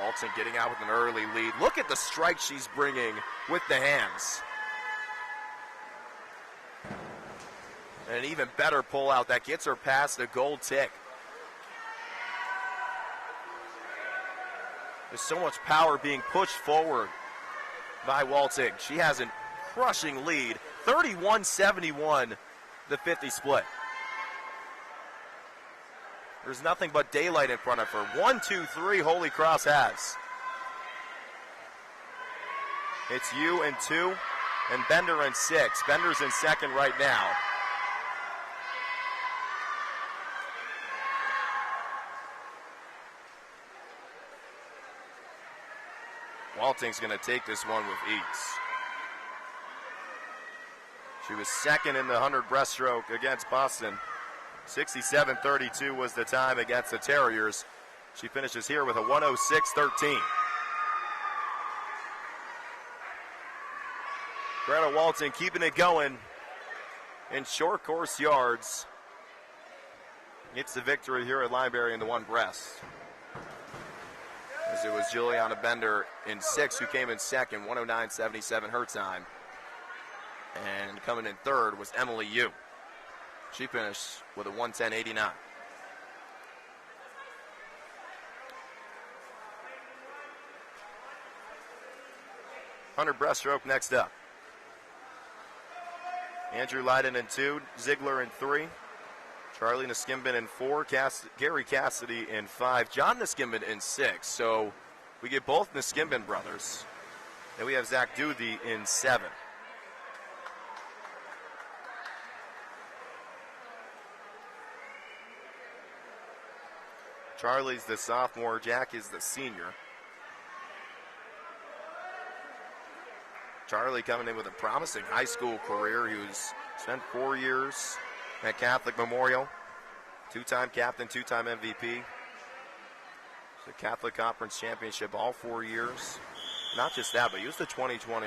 Walton getting out with an early lead. Look at the strike she's bringing with the hands. And an even better pullout that gets her past the gold tick. There's so much power being pushed forward by Walting. She has a crushing lead, 31-71, the 50 split. There's nothing but daylight in front of her. 1, 2, 3, Holy Cross has. It's Yu in 2 and Bender in 6. Bender's in second right now. Walting's going to take this one with ease. She was second in the 100 breaststroke against Boston. 67:32 was the time against the Terriers. She finishes here with a 106.13. Greta Walton keeping it going in short course yards. Gets the victory here at Lineberry in the one breast. As it was Juliana Bender in 6 who came in second, 109.77 her time. And coming in third was Emily Yu. She finished with a 110.89. Hunter breaststroke next up. Andrew Leiden in 2, Ziegler in 3, Charlie Niskimbin in 4, Gary Cassidy in 5, John Niskimbin in 6. So we get both Niskimbin brothers. Then we have Zach Duthie in 7. Charlie's the sophomore, Jack is the senior. Charlie coming in with a promising high school career. He was spent 4 years at Catholic Memorial. Two-time captain, two-time MVP. The Catholic Conference Championship all 4 years. Not just that, but he was the 2020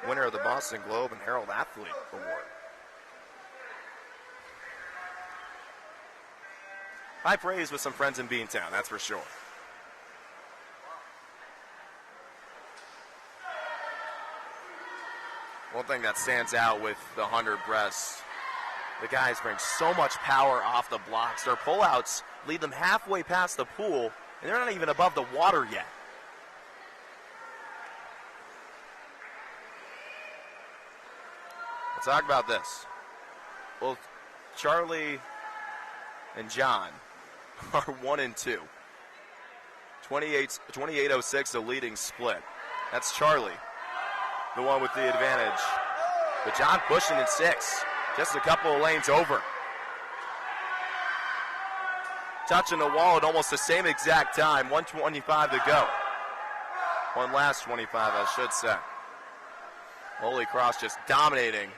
winner of the Boston Globe and Herald Athlete Award. High praise with some friends in Beantown, that's for sure. One thing that stands out with the 100 breast, the guys bring so much power off the blocks. Their pullouts lead them halfway past the pool, and they're not even above the water yet. Let's talk about this. Both Charlie and John are 1 and 2. 28.06 the leading split. That's Charlie, the one with the advantage. But John pushing in 6, just a couple of lanes over. Touching the wall at almost the same exact time, 1:25 to go. One last 25, I should say. Holy Cross just dominating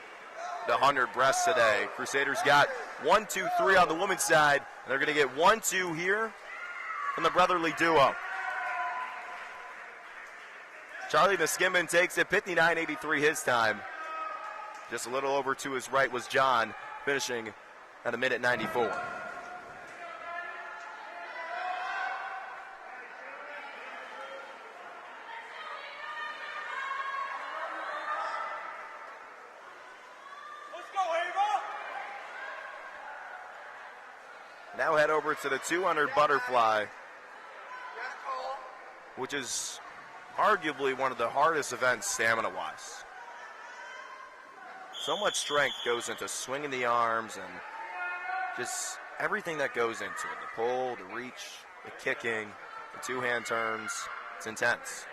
the 100 breasts today. Crusaders got 1, 2, 3 on the women's side, and they're going to get 1, 2 here from the brotherly duo. Charlie Niskimbin takes it, 59.83 his time. Just a little over to his right was John, finishing at 1:94. Let's go, Ava! Now head over to the 200 butterfly, which is arguably one of the hardest events stamina-wise. So much strength goes into swinging the arms and just everything that goes into it. The pull, the reach, the kicking, the two-hand turns. It's intense.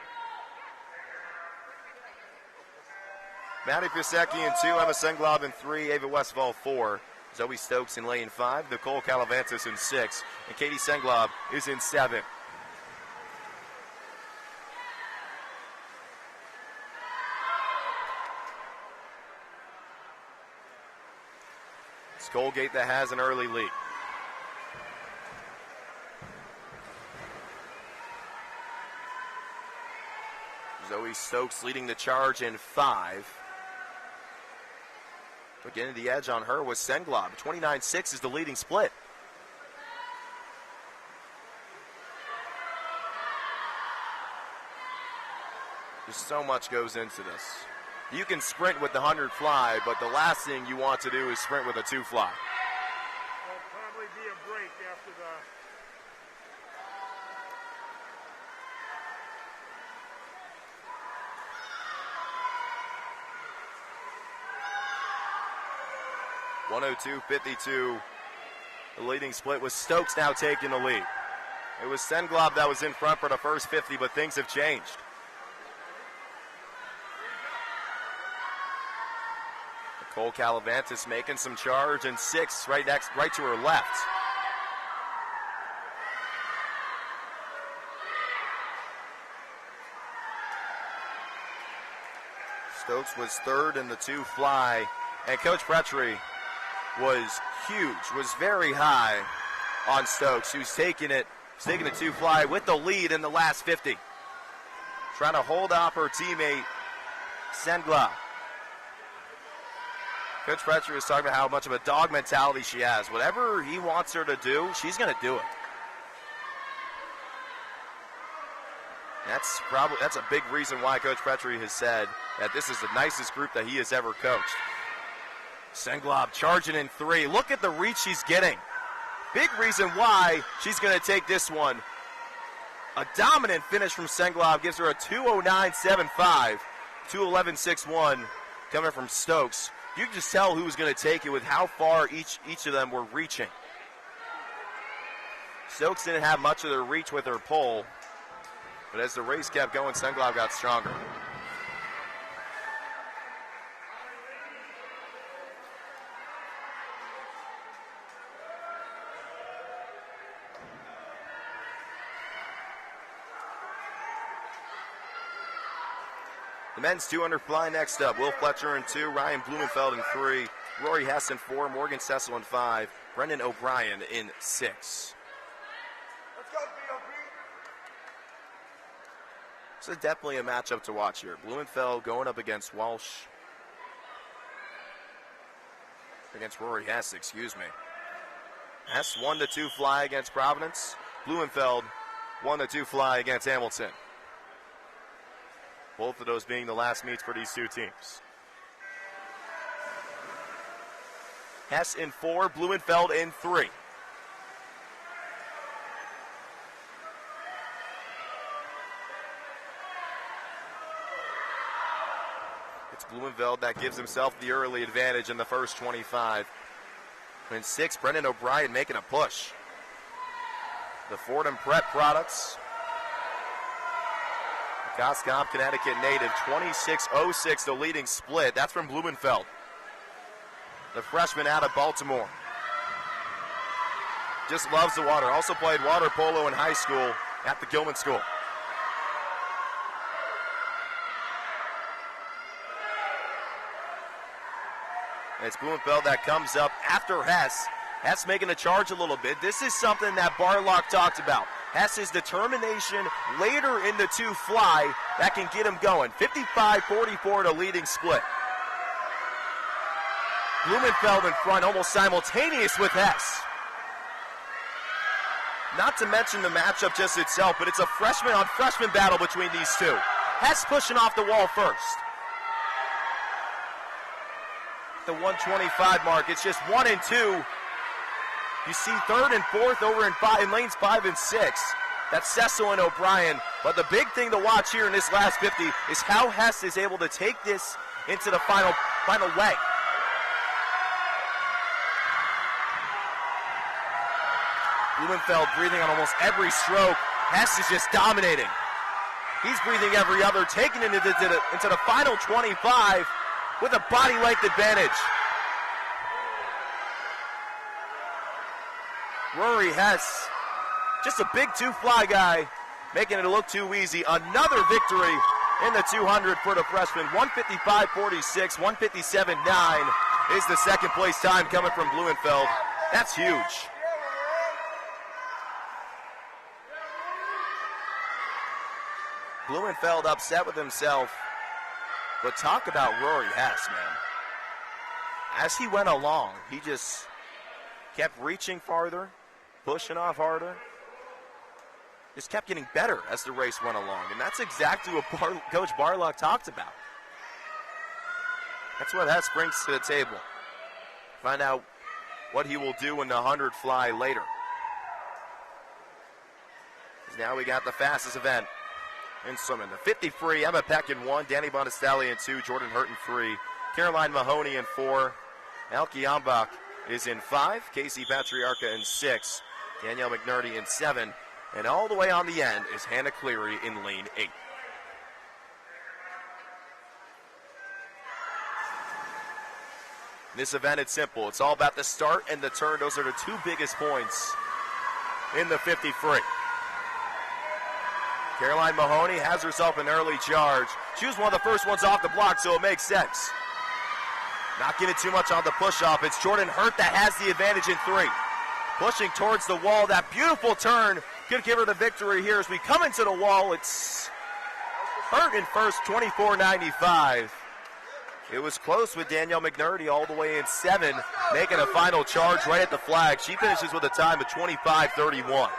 Maddie Pisecki in 2, Emma Senglob in 3, Ava Westfall 4, Zoe Stokes in lane 5, Nicole Calavantis in 6, and Katie Senglob is in 7. It's Colgate that has an early lead. Zoe Stokes leading the charge in 5. But getting the edge on her was Senglob. 29.6 is the leading split. Just so much goes into this. You can sprint with the 100 fly, but the last thing you want to do is sprint with a 2 fly. There'll probably be a break after the... .102.52. The leading split with Stokes now taking the lead. It was Senglob that was in front for the first 50, but things have changed. Nicole Calavantis making some charge, and 6 right to her left. Stokes was third in the 2 fly, and Coach Petrie was huge, was very high on Stokes. He was taking the 2 fly with the lead in the last 50. Trying to hold off her teammate, Sengla. Coach Petrie was talking about how much of a dog mentality she has. Whatever he wants her to do, she's going to do it. That's a big reason why Coach Petrie has said that this is the nicest group that he has ever coached. Senglob charging in 3. Look at the reach she's getting. Big reason why she's going to take this one. A dominant finish from Senglob gives her a 2:09.75, 2:11.61 coming from Stokes. You can just tell who was going to take it with how far each of them were reaching. Stokes didn't have much of their reach with her pole, but as the race kept going, Senglob got stronger. The men's 200 fly next up. Will Fletcher in 2, Ryan Blumenfeld in 3, Rory Hess in 4, Morgan Cecil in 5, Brendan O'Brien in 6. Let's go, B.O.B. This is definitely a matchup to watch here. Blumenfeld going up against Rory Hess, excuse me. Hess 1-2 fly against Providence. Blumenfeld 1-2 fly against Hamilton. Both of those being the last meets for these two teams. Hess in 4, Blumenfeld in 3. It's Blumenfeld that gives himself the early advantage in the first 25. In 6, Brendan O'Brien making a push. The Fordham Prep products. Goscombe, Connecticut native, 26.06 the leading split. That's from Blumenfeld, the freshman out of Baltimore. Just loves the water. Also played water polo in high school at the Gilman School. And it's Blumenfeld that comes up after Hess. Hess making a charge a little bit. This is something that Barlock talked about. Hess's determination later in the 2 fly that can get him going. 55-44 to leading split. Blumenfeld in front, almost simultaneous with Hess. Not to mention the matchup just itself, but it's a freshman on freshman battle between these two. Hess pushing off the wall first. The 125 mark, it's just 1 and 2. You see 3rd and 4th over in lanes 5 and 6. That's Cecil and O'Brien. But the big thing to watch here in this last 50 is how Hess is able to take this into the final leg. Blumenfeld breathing on almost every stroke. Hess is just dominating. He's breathing every other, taking it into the final 25 with a body length advantage. Rory Hess, just a big 2 fly guy, making it look too easy. Another victory in the 200 for the freshman. 155.46, 157.9 is the second place time coming from Blumenfeld. That's huge. Blumenfeld upset with himself, but talk about Rory Hess, man. As he went along, he just kept reaching farther, pushing off harder. Just kept getting better as the race went along. And that's exactly what Coach Barlock talked about. That's what Hess brings to the table. Find out what he will do in the 100 fly later. Now we got the fastest event in swimming. The 50 free, Emma Peck in 1, Danny Bonestali in 2, Jordan Hurt in 3, Caroline Mahoney in 4, Elke Ambach is in 5, Casey Patriarca in 6, Danielle McNerney in 7, and all the way on the end is Hannah Cleary in lane 8. This event is simple. It's all about the start and the turn. Those are the two biggest points in the 50 free. Caroline Mahoney has herself an early charge. She was one of the first ones off the block, so it makes sense. Not getting too much on the push-off. It's Jordan Hurt that has the advantage in 3. Pushing towards the wall. That beautiful turn could give her the victory here as we come into the wall. It's Hurt in first, 24-95. It was close with Danielle McNerney all the way in 7, making a final charge right at the flag. She finishes with a time of 25-31.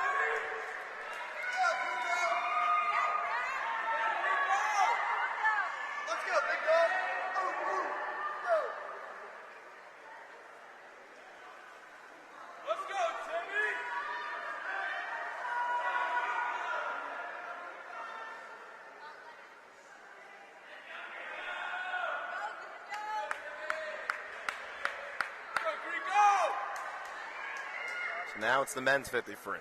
Now it's the men's 50 free.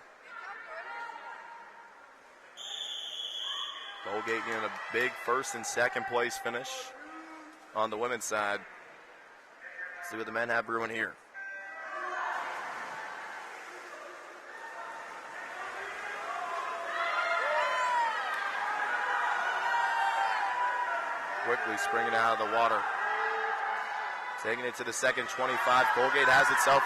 Colgate getting a big first and second place finish on the women's side. Let's see what the men have brewing here. Quickly springing out of the water. Taking it to the second 25. Colgate has itself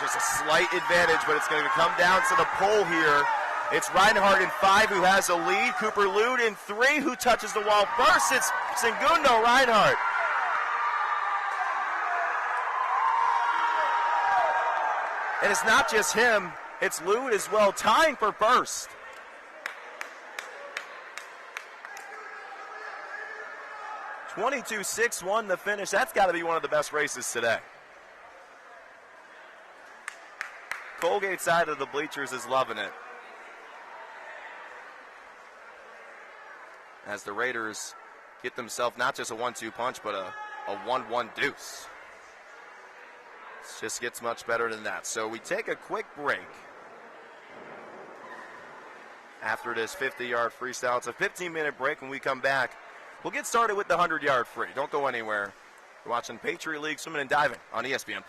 just a slight advantage, but it's going to come down to the pole here. It's Reinhardt in 5 who has a lead. Cooper Lude in 3 who touches the wall first. It's Segundo Reinhardt. And it's not just him, it's Lude as well, tying for first. (22-6-1) the finish. That's got to be one of the best races today. Colgate side of the bleachers is loving it, as the Raiders get themselves not just a 1-2 punch, but a 1-1 deuce. It just gets much better than that. So we take a quick break after this 50-yard freestyle. It's a 15-minute break. When we come back, we'll get started with the 100-yard free. Don't go anywhere. You're watching Patriot League Swimming and Diving on ESPN+.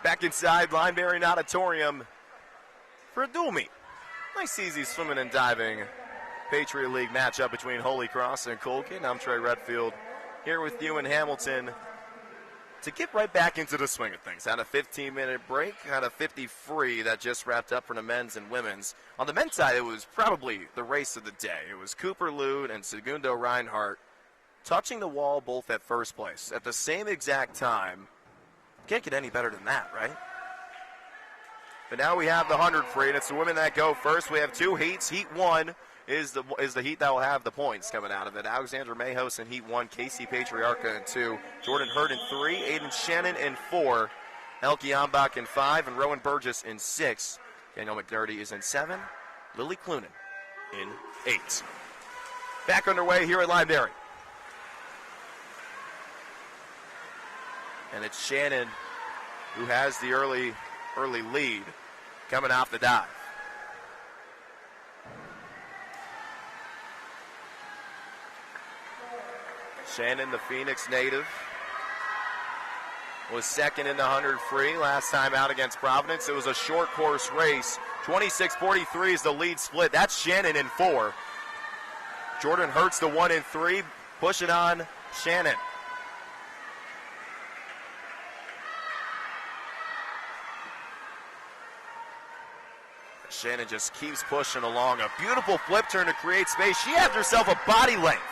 Back inside Lineberry Auditorium for a dual meet. Nice easy swimming and diving Patriot League matchup between Holy Cross and Colgate. I'm Trey Redfield here with you in Hamilton to get right back into the swing of things. Had a 15-minute break, had a 50 free that just wrapped up for the men's and women's. On the men's side, it was probably the race of the day. It was Cooper Lude and Segundo Reinhardt touching the wall both at first place at the same exact time. Can't get any better than that, right? But now we have the 100 free, and it's the women that go first. We have two heats. Heat 1 is the heat that will have the points coming out of it. Alexandra Mayhos in Heat 1, Casey Patriarca in 2, Jordan Hurd in 3, Aiden Shannon in 4, Elke Ambach in 5, and Rowan Burgess in 6. Danielle McNerney is in 7, Lily Clunan in 8. Back underway here at Lineberry. And it's Shannon who has the early lead coming off the dive. Shannon, the Phoenix native, was second in the 100 free last time out against Providence. It was a short course race. 26:43 is the lead split. That's Shannon in 4. Jordan Hurts the 1 in 3. Push it on Shannon. Shannon just keeps pushing along. A beautiful flip turn to create space. She has herself a body length.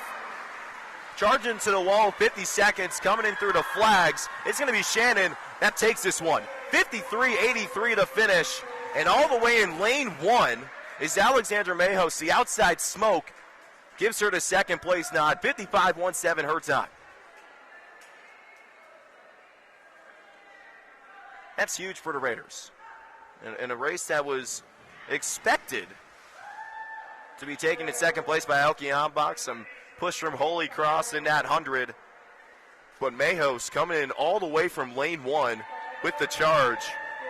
Charging to the wall, 50 seconds, coming in through the flags. It's going to be Shannon that takes this one. 53:83 to finish. And all the way in lane 1 is Alexandra Mayhos. The outside smoke gives her the second place nod. 55:17 her time. That's huge for the Raiders. In a race that was expected to be taken in second place by Elke Ambach. Some push from Holy Cross in that 100. But Mayhos coming in all the way from lane 1 with the charge,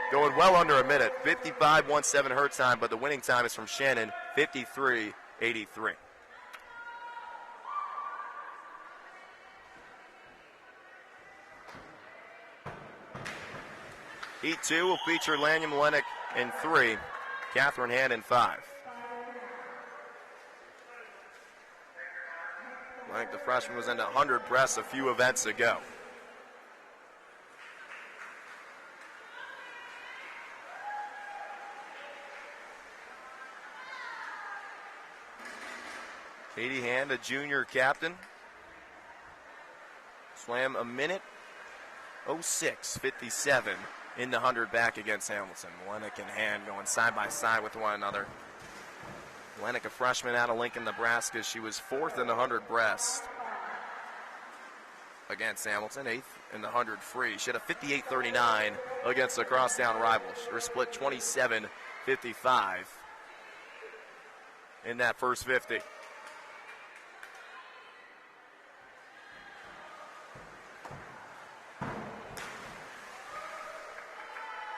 going well under a minute. 55:17 her time, but the winning time is from Shannon, 53:83. Heat 2 will feature Lanya Malenik in 3, Catherine Hand in 5. I think the freshman was in 100 breasts a few events ago. Katie Hand, a junior captain. Swam a minute 06:57 in the 100 back against Hamilton. Malenik and Hand going side by side with one another. Malenik, a freshman out of Lincoln, Nebraska. She was 4th in the 100 breast against Hamilton, 8th in the 100 free. She had a 58:39 against the crosstown rivals. Her split 27:55 in that first 50.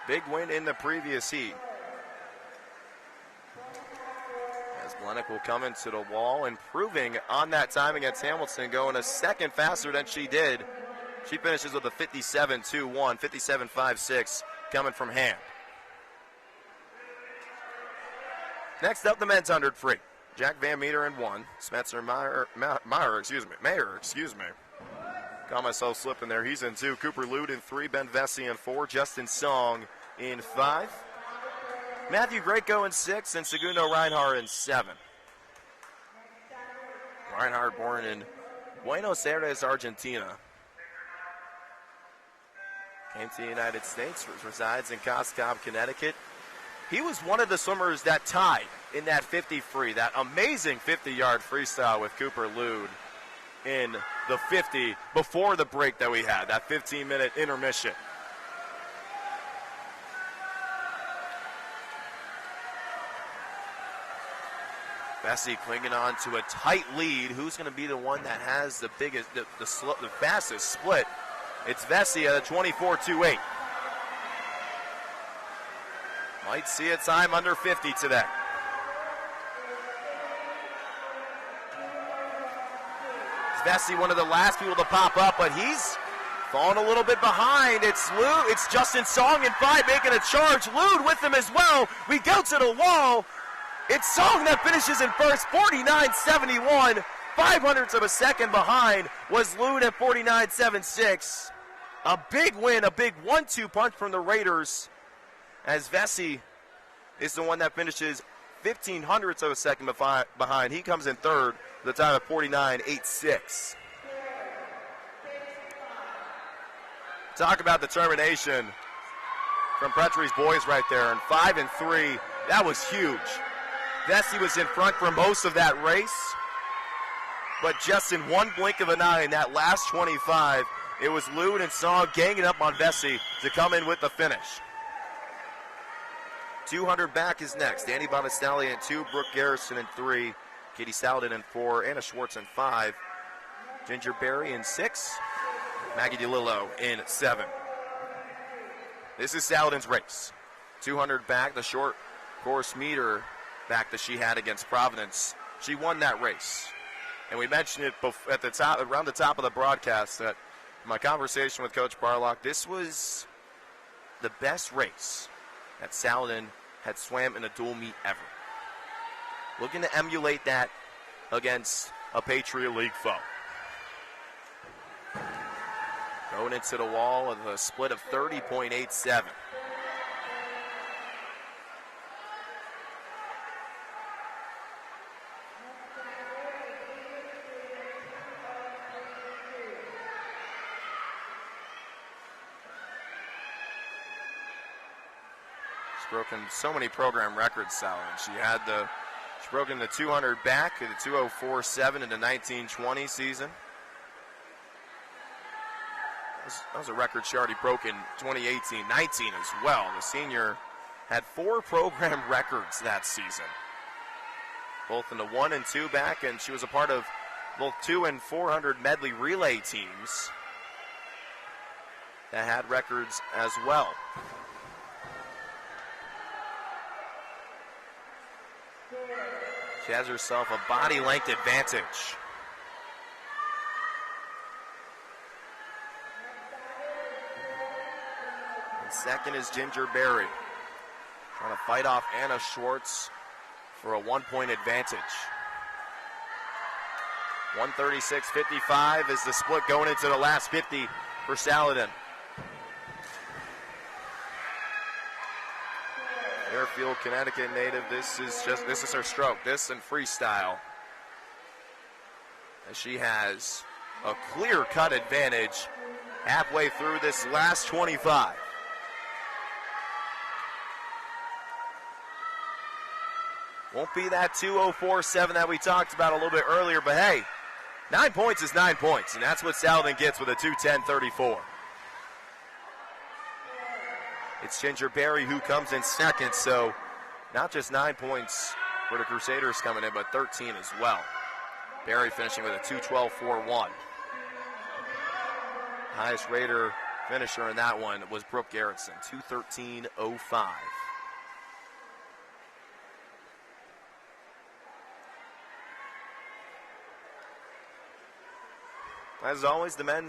Big win in the previous heat. As Malenik will come into the wall, improving on that time against Hamilton, going a second faster than she did. She finishes with a 57:21, 57:56 coming from Hand. Next up, the men's 100 free. Jack Van Meter in 1, Spencer Mayer. Got myself slipping there. He's in 2. Cooper Lude in 3. Ben Vesey in 4. Justin Song in 5. Matthew Greco in 6. And Segundo Reinhardt in 7. Reinhardt born in Buenos Aires, Argentina. Came to the United States, resides in Coscob, Connecticut. He was one of the swimmers that tied in that 50 free, that amazing 50-yard freestyle with Cooper Lude in the 50 before the break that we had, that 15-minute intermission. Vesey clinging on to a tight lead. Who's going to be the one that has the biggest, the fastest split? It's Vesey at a 24:28. Might see a time under 50 today. Vesey, one of the last people to pop up, but he's Falling a little bit behind. It's Justin Song in 5 making a charge. Lude with him as well. We go to the wall. It's Song that finishes in first, 49.71. 0.05 of a second behind was Lude at 49.76. A big win, a big 1-2 punch from the Raiders, as Vesey is the one that finishes 0.15 of a second behind. He comes in third with a time of 49.86. Talk about determination from Petrie's boys right there. And 5 and 3, that was huge. Vesey was in front for most of that race, but just in one blink of an eye in that last 25, it was Lude and Song ganging up on Vesey to come in with the finish. 200 back is next. Danny Bonestali in 2, Brooke Garrison in 3, Katie Saladin in 4, Anna Schwartz in 5, Ginger Berry in 6, Maggie DeLillo in 7. This is Saladin's race. 200 back, the short course meter back that she had against Providence. She won that race. And we mentioned it at the top, around the top of the broadcast, that my conversation with Coach Barlock, this was the best race that Saladin had swam in a dual meet ever. Looking to emulate that against a Patriot League foe. Going into the wall with a split of 30.87. She's broken so many program records, Saladin. She's broken the 200 back, the 204.7 in the 1920 season. That was a record she already broke in 2018-19 as well. The senior had 4 program records that season, both in the 1 and 2 back, and she was a part of both 2 and 400 medley relay teams that had records as well. She has herself a body length advantage. Second is Ginger Berry, trying to fight off Anna Schwartz for a 1-point advantage. 136.55 is the split going into the last 50 for Saladin. Fairfield, Connecticut native. This is her stroke. This and freestyle. And she has a clear-cut advantage halfway through this last 25. Won't be that 204.7 that we talked about a little bit earlier, but hey, 9 points is 9 points, and that's what Saladin gets with a 210.34. It's Ginger Berry who comes in second, so not just 9 points for the Crusaders coming in, but 13 as well. Berry finishing with a 212.41. Highest Raider finisher in that one was Brooke Garrison, 213.05. As always, the men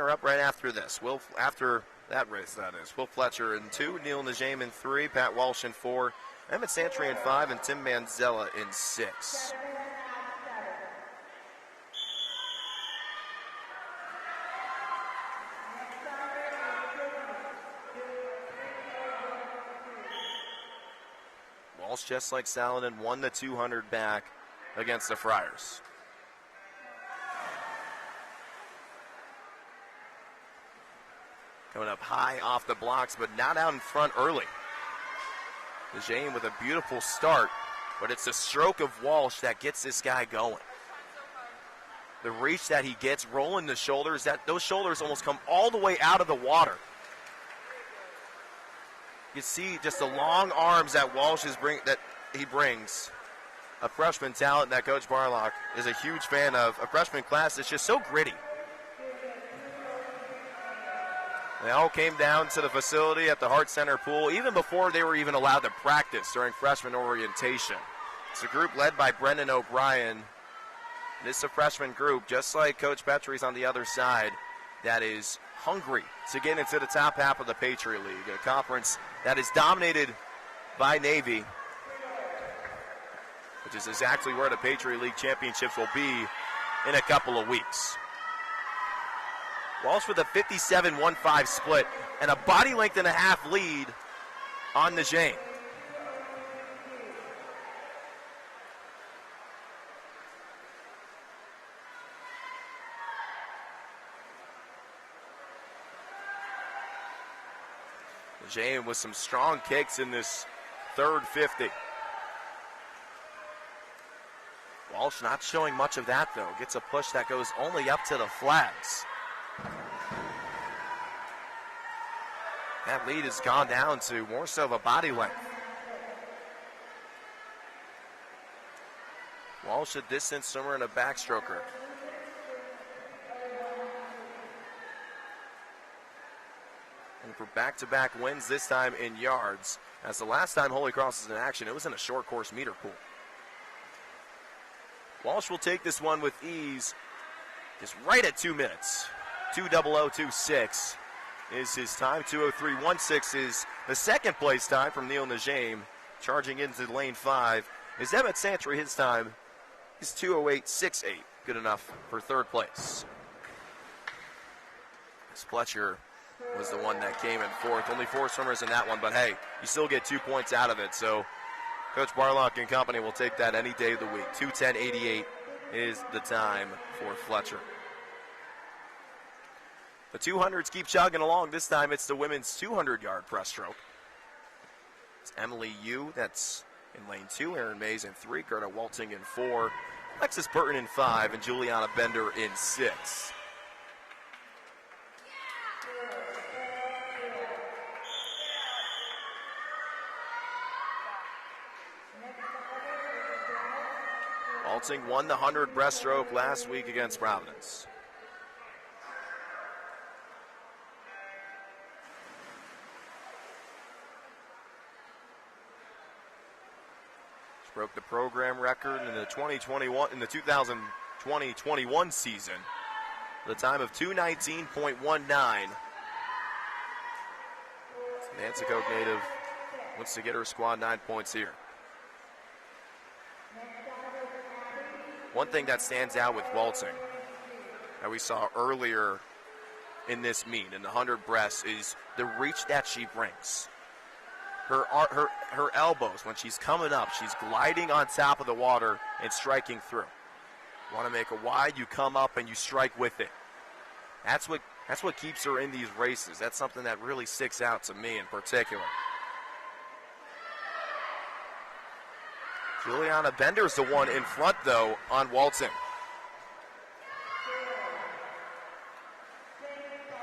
are up right after this. After that race, that is. Will Fletcher in 2, Neil Najame in 3, Pat Walsh in 4, Emmett Santry in 5, and Tim Manzella in 6. Walsh, just like Saladin, won the 200 back against the Friars. Coming up high off the blocks, but not out in front early. Najame with a beautiful start, but it's the stroke of Walsh that gets this guy going. The reach that he gets, rolling the shoulders, those shoulders almost come all the way out of the water. You see just the long arms that he brings. A freshman talent that Coach Barlock is a huge fan of. A freshman class that's just so gritty. They all came down to the facility at the Hart Center pool even before they were even allowed to practice during freshman orientation. It's a group led by Brendan O'Brien. This is a freshman group, just like Coach Petrie's on the other side. that is hungry to get into the top half of the Patriot League, a conference that is dominated by Navy, which is exactly where the Patriot League championships will be in a couple of weeks. Walsh with a 57-1-5 split and a body length and a half lead on the Jane. Jane with some strong kicks in this third 50. Walsh not showing much of that, though. Gets a push that goes only up to the flags. That lead has gone down to more so of a body length. Walsh a distance swimmer and a backstroker. And for back-to-back wins, this time in yards. As the last time Holy Cross was in action, it was in a short course meter pool. Walsh will take this one with ease, just right at 2 minutes. 2:00:26 is his time. 2:03:16 is the second place time from Neil Najim. Charging into lane 5 is Emmett Santry. His time is 2:08:68. Good enough for third place. As Fletcher was the one that came in fourth. Only 4 swimmers in that one, but hey, you still get 2 points out of it. So Coach Barlock and company will take that any day of the week. 2:10:88 is the time for Fletcher. The 200s keep chugging along. This time it's the women's 200-yard breaststroke. It's Emily Yu, that's in lane 2. Erin Mays in 3. Gerda Walting in 4. Alexis Burton in 5. And Juliana Bender in 6. Walting won the 100 breaststroke last week against Providence. She broke the program record in the 2020-21 season. The time of 2:19.19. Nanticoke native wants to get her squad 9 points here. One thing that stands out with Walting that we saw earlier in this meet, in the 100 breasts, is the reach that she brings. Her elbows, when she's coming up, she's gliding on top of the water and striking through. You want to make a wide, you come up and you strike with it. That's what keeps her in these races. That's something that really sticks out to me in particular. Juliana Bender's the one in front, though, on Walting.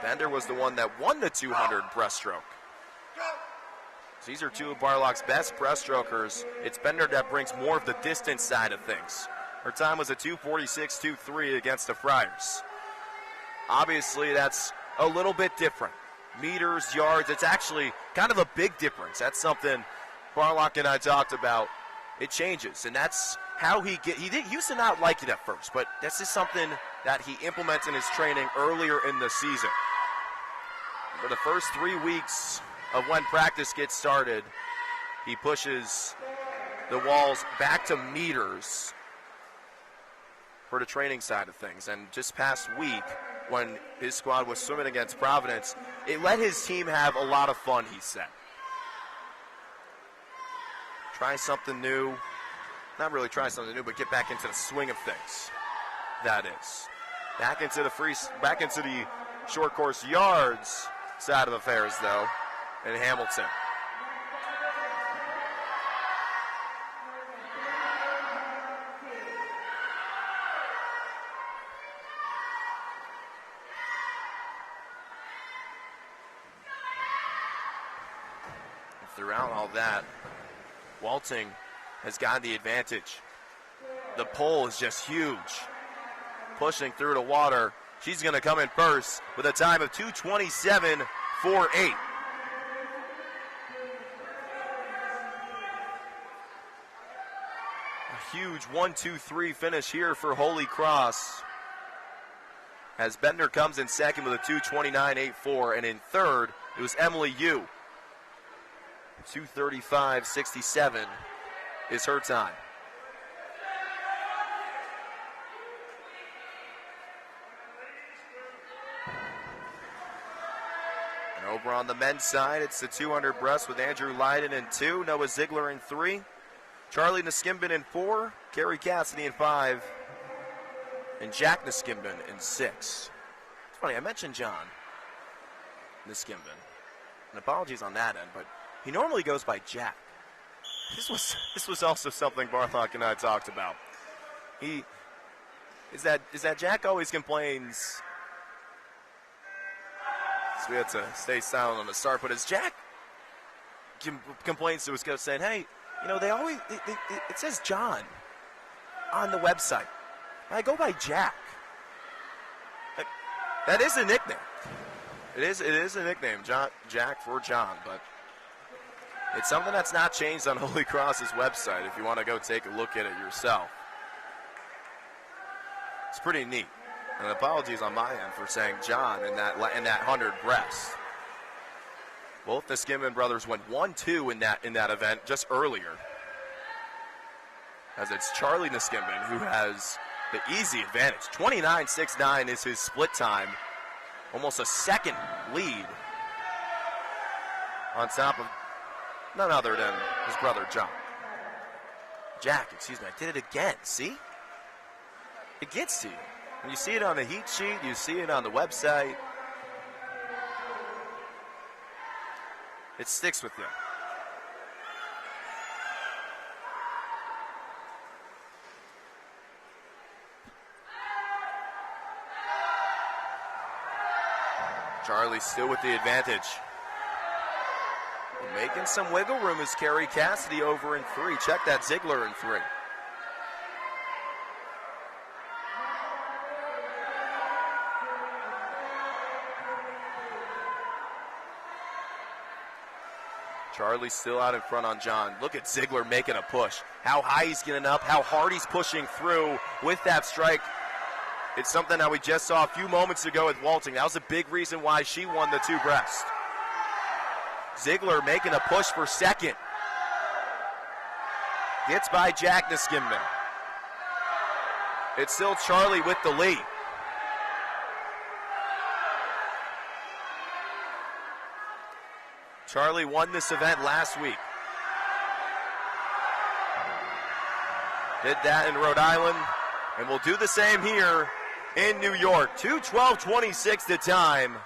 Bender was the one that won the 200 breaststroke. These are two of Barlock's best breaststrokers. It's Bender that brings more of the distance side of things. Her time was a 2:46.23 against the Friars. Obviously, that's a little bit different. Meters, yards, it's actually kind of a big difference. That's something Barlock and I talked about. It changes, and that's how he used to not like it at first, but this is something that he implements in his training earlier in the season. For the first 3 weeks of when practice gets started, he pushes the walls back to meters for the training side of things. And just past week, when his squad was swimming against Providence, it let his team have a lot of fun, he said. Try something new. Not really try something new, but get back into the swing of things. That is. Back into the short course yards side of affairs, though, in Hamilton. Throughout all that, Walting has gotten the advantage. The pole is just huge. Pushing through the water. She's going to come in first with a time of 2:27.48. A huge 1-2-3 finish here for Holy Cross. as Bender comes in second with a 2:29.84, and in third, it was Emily Yu. 2:35.67 is her time. And over on the men's side, it's the 200 breast with Andrew Leiden in 2, Noah Ziegler in 3, Charlie Niskimbin in 4, Kerry Cassidy in 5, and Jack Niskimbin in 6. It's funny, I mentioned John Niskimbin, and apologies on that end, but he normally goes by Jack. This was also something Barlock and I talked about. He is that Jack always complains. So we had to stay silent on the start, but as Jack complains to his coach saying, "Hey, you know, it says John on the website. I go by Jack." That is a nickname. It is a nickname, Jack for John, but it's something that's not changed on Holy Cross's website if you want to go take a look at it yourself. It's pretty neat. And apologies on my end for saying John in that 100 breast. Both the Niskimbin brothers went 1-2 in that event just earlier. As it's Charlie Niskimbin who has the easy advantage. 29.69 is his split time. Almost a second lead on top of none other than his brother Jack, excuse me. I did it again. See? It gets to you. When you see it on the heat sheet, you see it on the website. It sticks with you. Charlie still with the advantage. Making some wiggle room is Kerry Cassidy over in 3. Check that, Ziegler in 3. Charlie still out in front on John. Look at Ziegler making a push. How high he's getting up, how hard he's pushing through with that strike. It's something that we just saw a few moments ago with Walting. That was a big reason why she won the 2 breast. Ziegler making a push for second. Gets by Jack Niskimbin. It's still Charlie with the lead. Charlie won this event last week. Did that in Rhode Island, and will do the same here in New York. 2:12.26 the time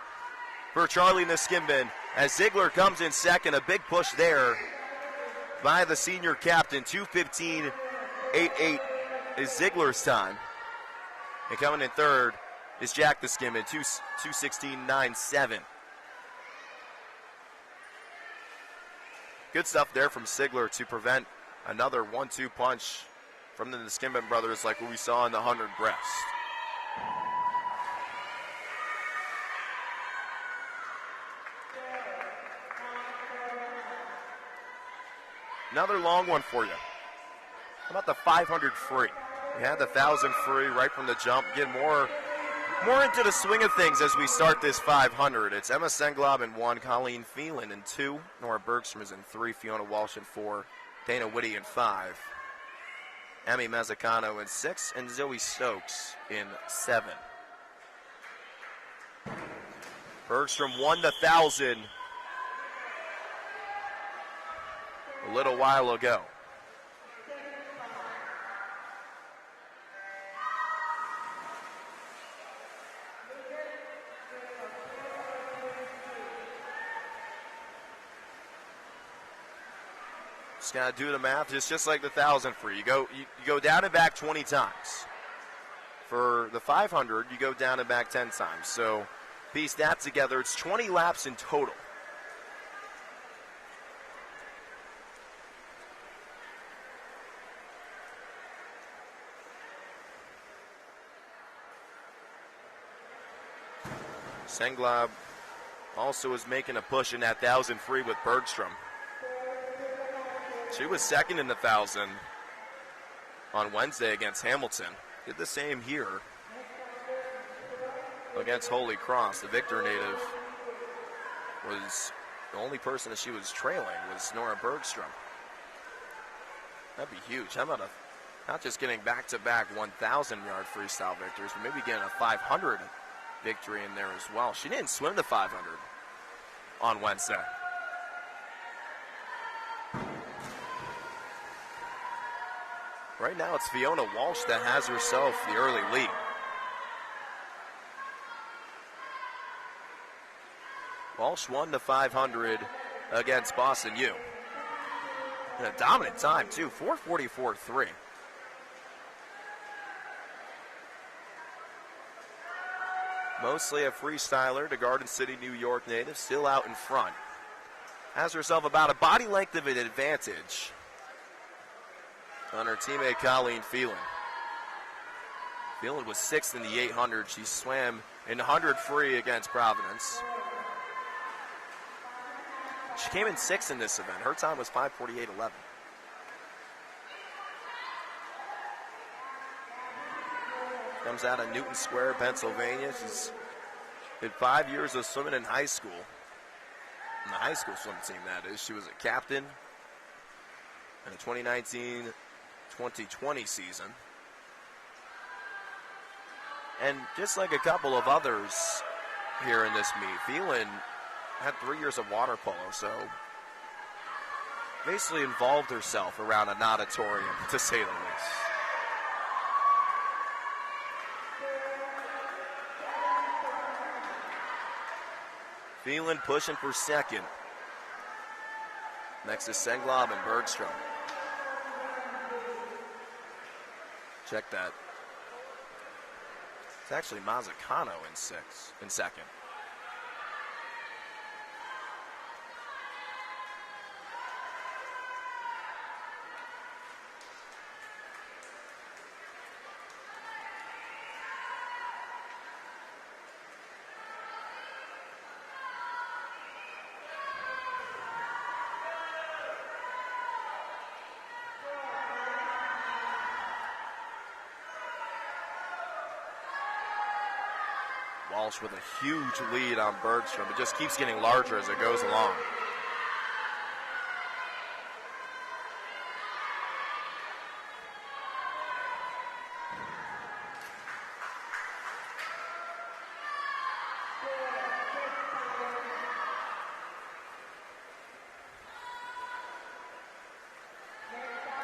for Charlie Niskimbin as Ziegler comes in second. A big push there by the senior captain. 2:15.88 is Ziegler's time. And coming in third is Jack Niskimbin, 2:16.97. Good stuff there from Ziegler to prevent another 1-2 punch from the Niskimbin brothers like what we saw in the 100 breast. Another long one for you. How about the 500 free? You had the 1,000 free right from the jump. Get more into the swing of things as we start this 500. It's Emma Senglob in 1, Colleen Phelan in 2, Nora Bergstrom is in 3, Fiona Walsh in 4, Dana Whitty in 5, Emmy Mazzacano in 6, and Zoe Stokes in 7. Bergstrom won the 1,000 a little while ago. Just gotta do the math. It's just like the 1,000 free. You go down and back 20 times. For the 500, you go down and back 10 times. So piece that together. It's 20 laps in total. Senglob also is making a push in that 1,000 free with Bergstrom. She was second in the 1,000 on Wednesday against Hamilton. Did the same here. against Holy Cross. The Victor native was the only person that she was trailing was Nora Bergstrom. That'd be huge. How about not just getting back-to-back 1,000-yard freestyle victories, but maybe getting a 500 victory in there as well. She didn't swim the 500 on Wednesday. Right now it's Fiona Walsh that has herself the early lead. Walsh won the 500 against Boston U. And a dominant time, too, 4:44.3. Mostly a freestyler, the Garden City, New York native, still out in front. Has herself about a body length of an advantage on her teammate Colleen Phelan. Phelan was 6th in the 800. She swam in 100 free against Providence. She came in 6th in this event. Her time was 5:48.11. Comes out of Newton Square, Pennsylvania. She's did 5 years of swimming in high school. In the high school swim team, that is. She was a captain in the 2019-2020 season. And just like a couple of others here in this meet, Phelan had 3 years of water polo, so basically involved herself around an auditorium, to say the least. Phelan pushing for second. Next is Senglob and Bergstrom. Check that. It's actually Mazzacano in second. Walsh with a huge lead on Bergstrom. It just keeps getting larger as it goes along.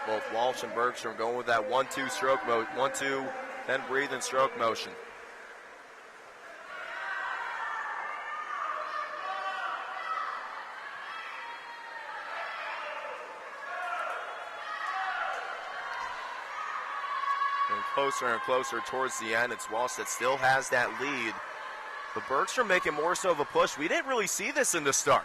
Both Walsh and Bergstrom going with that 1-2 stroke mode, 1-2, then breathe and stroke motion. Closer and closer towards the end. It's Walsh that still has that lead. But Bergstrom making more so of a push. We didn't really see this in the start.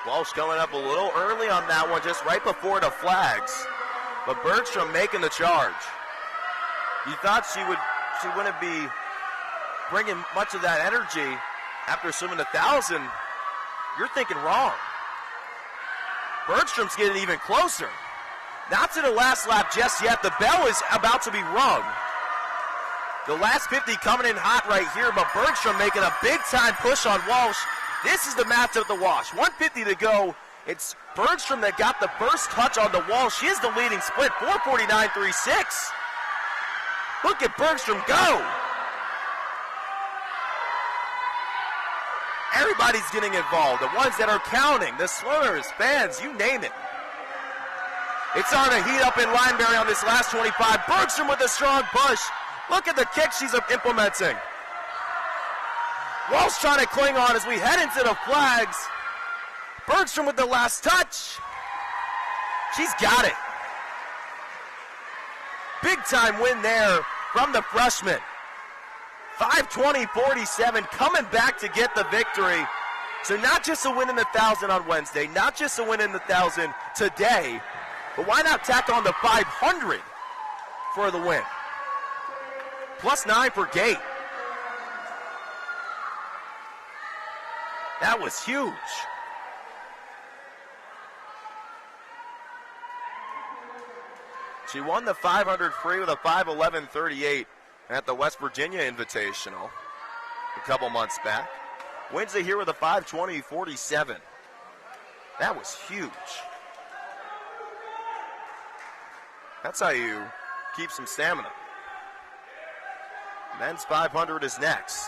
Walsh coming up a little early on that one, just right before the flags. But Bergstrom making the charge. You thought she wouldn't be bringing much of that energy after swimming 1,000, you're thinking wrong. Bergstrom's getting even closer. Not to the last lap just yet. The bell is about to be rung. The last 50 coming in hot right here, but Bergstrom making a big-time push on Walsh. This is the matchup to watch. 150 to go. It's Bergstrom that got the first touch on the wall. She is the leading split, 4:49.36. Look at Bergstrom go. Everybody's getting involved. The ones that are counting, the swimmers, fans, you name it. It's on to heat up in Lineberry on this last 25. Bergstrom with a strong push. Look at the kick she's implementing. Walsh trying to cling on as we head into the flags. Bergstrom with the last touch. She's got it. Big time win there from the freshman. 5:20.47 coming back to get the victory. So not just a win in the 1,000 on Wednesday, not just a win in the 1,000 today, but why not tack on the 500 for the win? +9 for Gate. That was huge. She won the 500 free with a 5:11.38 at the West Virginia Invitational a couple months back. Wins it here with a 5:20.47. That was huge. That's how you keep some stamina. Men's 500 is next.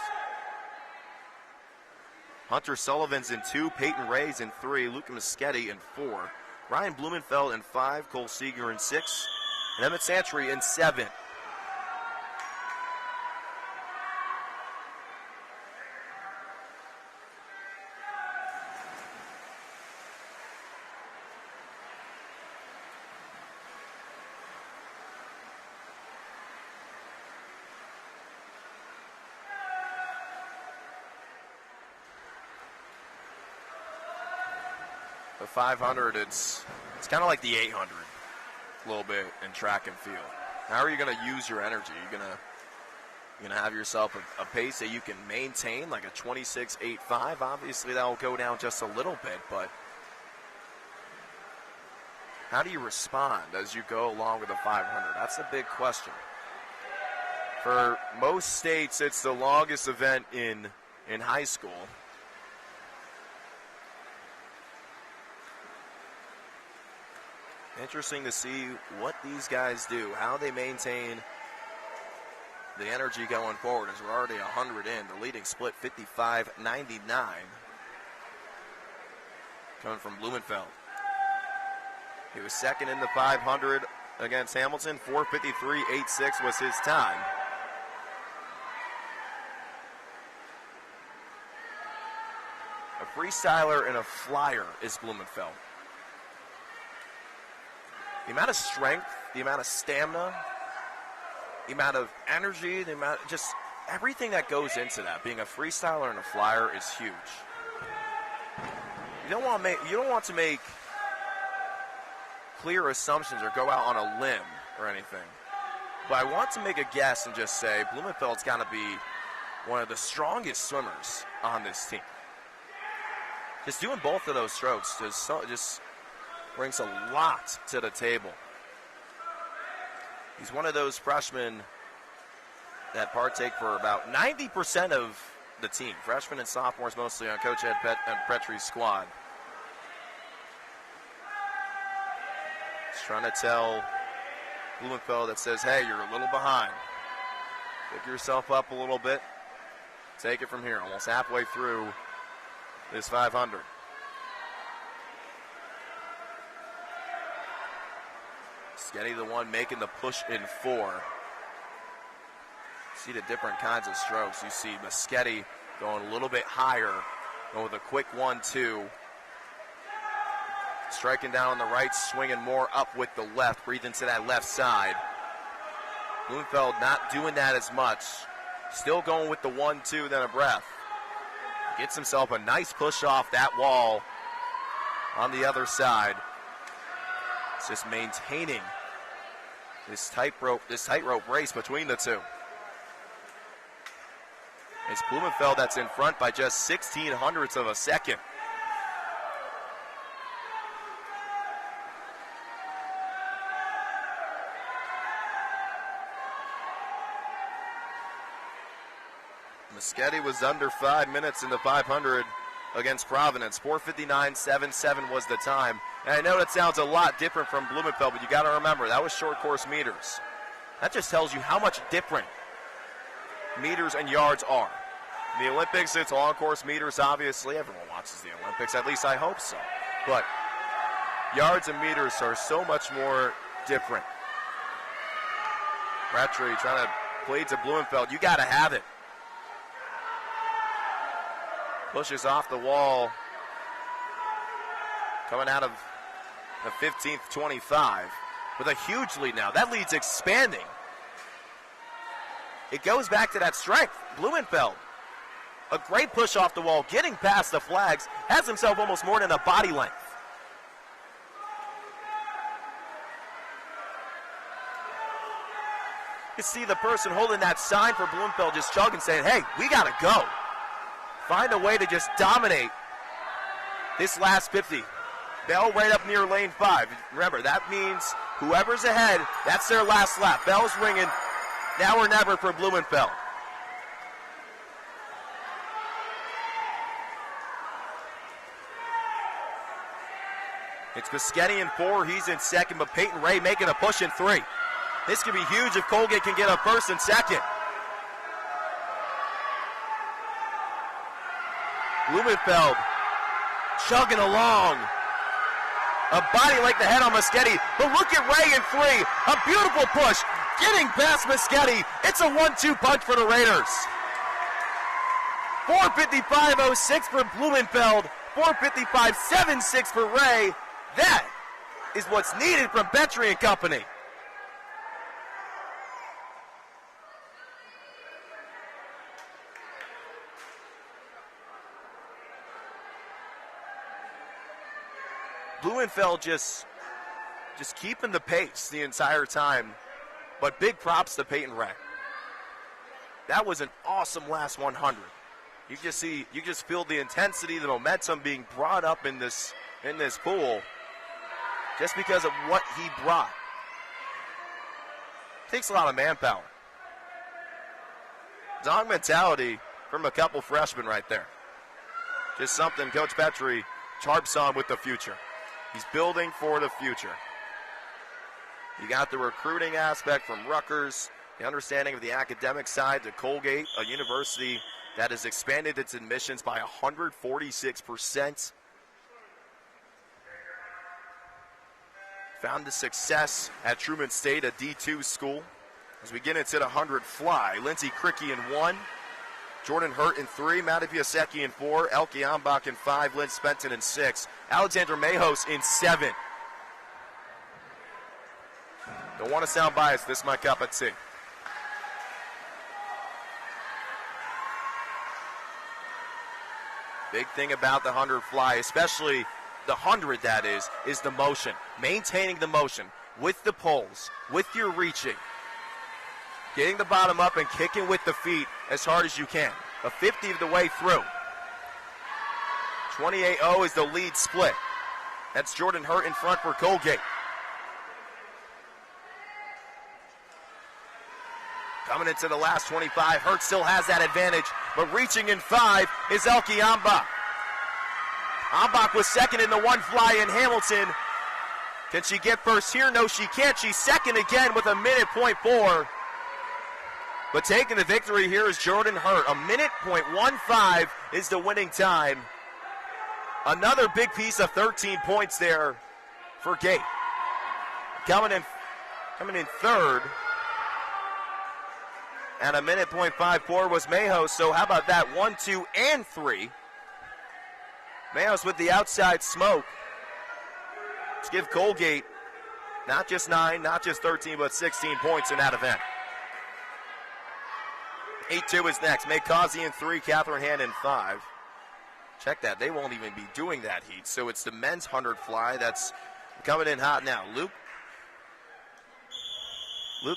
Hunter Sullivan's in 2, Peyton Ray's in 3, Luca Moschetti in 4, Ryan Blumenfeld in 5, Cole Seeger in 6, and Emmett Santry in 7. The 500, it's kind of like the 800 a little bit in track and field. How are you going to use your energy? You're going to have yourself a pace that you can maintain, like a 26.85. Obviously, that will go down just a little bit, but how do you respond as you go along with the 500? That's the big question. For most states, it's the longest event in high school. Interesting to see what these guys do, how they maintain the energy going forward, as we're already 100 in. The leading split 55.99 coming from Blumenfeld. He was second in the 500 against Hamilton. 4:53.86 was his time. A freestyler and a flyer is Blumenfeld. The amount of strength, the amount of stamina, the amount of energy, the amount, just everything that goes into that. Being a freestyler and a flyer is huge. You don't want to make clear assumptions or go out on a limb or anything. But I want to make a guess and just say Blumenfeld's got to be one of the strongest swimmers on this team. Just doing both of those strokes just brings a lot to the table. He's one of those freshmen that partake for about 90% of the team. Freshmen and sophomores mostly on Coach Ed Petrie's squad. He's trying to tell Blumenfeld that says, hey, you're a little behind. Pick yourself up a little bit. Take it from here. Almost halfway through this 500. Moschetti the one making the push in 4. See the different kinds of strokes. You see Moschetti going a little bit higher, going with a quick 1-2. Striking down on the right, swinging more up with the left. Breathing to that left side. Blumenfeld not doing that as much. Still going with the 1-2, then a breath. Gets himself a nice push off that wall on the other side. It's just maintaining this tightrope race between the two. It's Blumenfeld that's in front by just 0.16 of a second. Moschetti was under 5 minutes in the 500 against Providence. 4:59.77 was the time. And I know that sounds a lot different from Blumenfeld, but you got to remember, that was short course meters. That just tells you how much different meters and yards are. In the Olympics, it's long course meters, obviously. Everyone watches the Olympics, at least I hope so. But yards and meters are so much more different. Petrie trying to play to Blumenfeld. You got to have it. Pushes off the wall. Coming out of the 15th, 25. With a huge lead now. That lead's expanding. It goes back to that strength. Blumenfeld, a great push off the wall, getting past the flags, has himself almost more than a body length. You see the person holding that sign for Blumenfeld just chugging, saying, hey, we got to go. Find a way to just dominate this last 50. Bell right up near lane 5. Remember, that means whoever's ahead, that's their last lap. Bell's ringing. Now or never for Blumenfeld. It's Biscotti in 4. He's in second, but Peyton Ray making a push in 3. This could be huge if Colgate can get a first and second. Blumenfeld chugging along. A body like the head on Moschetti, but look at Ray in 3. A beautiful push, getting past Moschetti. It's a 1-2 punch for the Raiders. 4:55.06 for Blumenfeld, 4:55.76 for Ray. That is what's needed from Petrie and company. Blumenfeld just keeping the pace the entire time, but big props to Peyton Ray. That was an awesome last 100. You just feel the intensity, the momentum being brought up in this pool, just because of what he brought. Takes a lot of manpower. Dog mentality from a couple freshmen right there. Just something Coach Petrie harps on with the future. He's building for the future. You got the recruiting aspect from Rutgers, the understanding of the academic side to Colgate, a university that has expanded its admissions by 146%. Found the success at Truman State, a D2 school. As we get into the 100 fly, Lindsey Cricky in 1, Jordan Hurt in 3, Matty Piasecki in 4, Elke Ambach in 5, Lynn Spenton in 6, Alexander Mayhos in 7. Don't want to sound biased, this is my cup of tea. Big thing about the 100 fly, especially the 100 that is the motion. Maintaining the motion with the poles, with your reaching. Getting the bottom up and kicking with the feet as hard as you can. A 50 of the way through. 28-0 is the lead split. That's Jordan Hurt in front for Colgate. Coming into the last 25, Hurt still has that advantage, but reaching in 5 is Elke Ambach. Ambach was second in the 1 fly in Hamilton. Can she get first here? No, she can't. She's second again with a minute .4. But taking the victory here is Jordan Hurt. A minute .15 is the winning time. Another big piece of 13 points there for Gate. Coming in third. And a minute .54 was Mayhos. So how about that? 1, 2, and 3. Mayhos with the outside smoke. Let's give Colgate not just 9, not just 13, but 16 points in that event. 8-2 is next. Maykazi in 3, Catherine Hand in 5. Check that. They won't even be doing that heat. So it's the men's 100 fly that's coming in hot now. Luke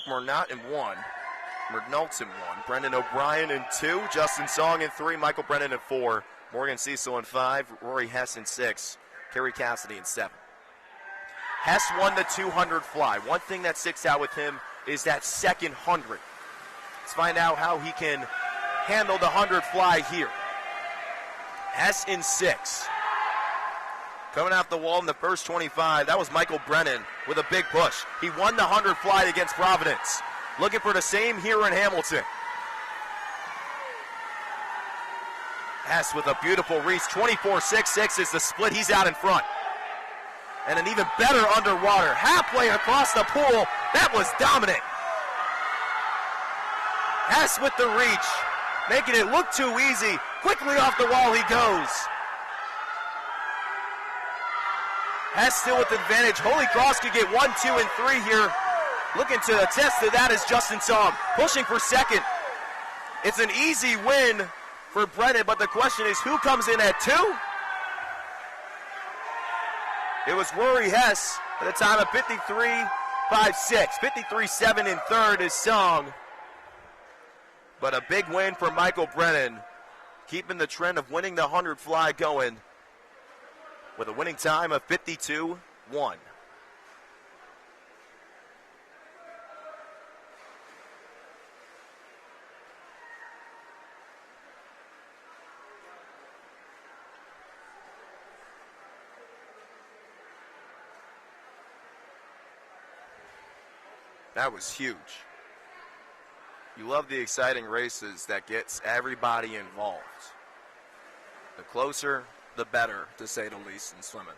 Murnau in 1. Murnau in 1. Brendan O'Brien in 2. Justin Song in 3. Michael Brennan in 4. Morgan Cecil in 5. Rory Hess in 6. Kerry Cassidy in 7. Hess won the 200 fly. One thing that sticks out with him is that second 100. Let's find out how he can handle the 100 fly here. Hess in 6. Coming off the wall in the first 25, that was Michael Brennan with a big push. He won the 100 fly against Providence. Looking for the same here in Hamilton. Hess with a beautiful reach. 24.66 is the split. He's out in front. And an even better underwater. Halfway across the pool. That was dominant. Hess with the reach. Making it look too easy. Quickly off the wall he goes. Hess still with advantage. Holy Cross could get 1, 2, and 3 here. Looking to attest to that is Justin Song. Pushing for second. It's an easy win for Brennan, but the question is who comes in at 2? It was Rory Hess at a time of 53.56. 53.7 in third is Song. But a big win for Michael Brennan, keeping the trend of winning the 100 fly going. with a winning time of 52-1. That was huge. You love the exciting races that gets everybody involved. The closer, the better, to say the least, in swimming.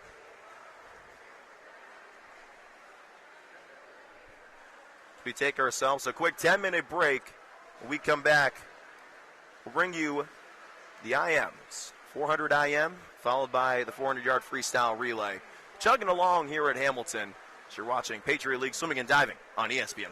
We take ourselves a quick 10-minute break. When we come back, we'll bring you the IMs. 400 IM, followed by the 400-yard freestyle relay. Chugging along here at Hamilton. You're watching Patriot League Swimming and Diving on ESPN+.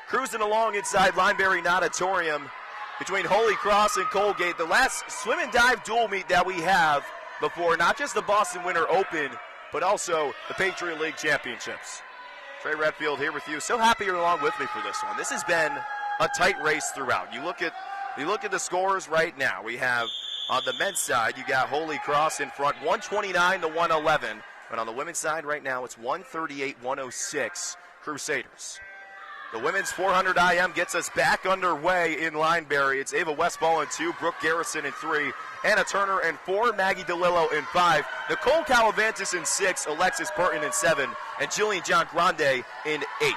cruising along inside Lineberry Natatorium between Holy Cross and Colgate. The last swim and dive dual meet that we have before not just the Boston Winter Open, but also the Patriot League Championships. Trey Redfield here with you. So happy you're along with me for this one. This has been a tight race throughout. You look at the scores right now. We have on the men's side, you got Holy Cross in front, 129 to 111. But on the women's side right now, it's 138-106 Crusaders. The women's 400 IM gets us back underway in Lineberry. It's Ava Westball in 2, Brooke Garrison in 3, Anna Turner in 4, Maggie DeLillo in 5, Nicole Calavantis in 6, Alexis Burton in 7, and Jillian John Grande in 8.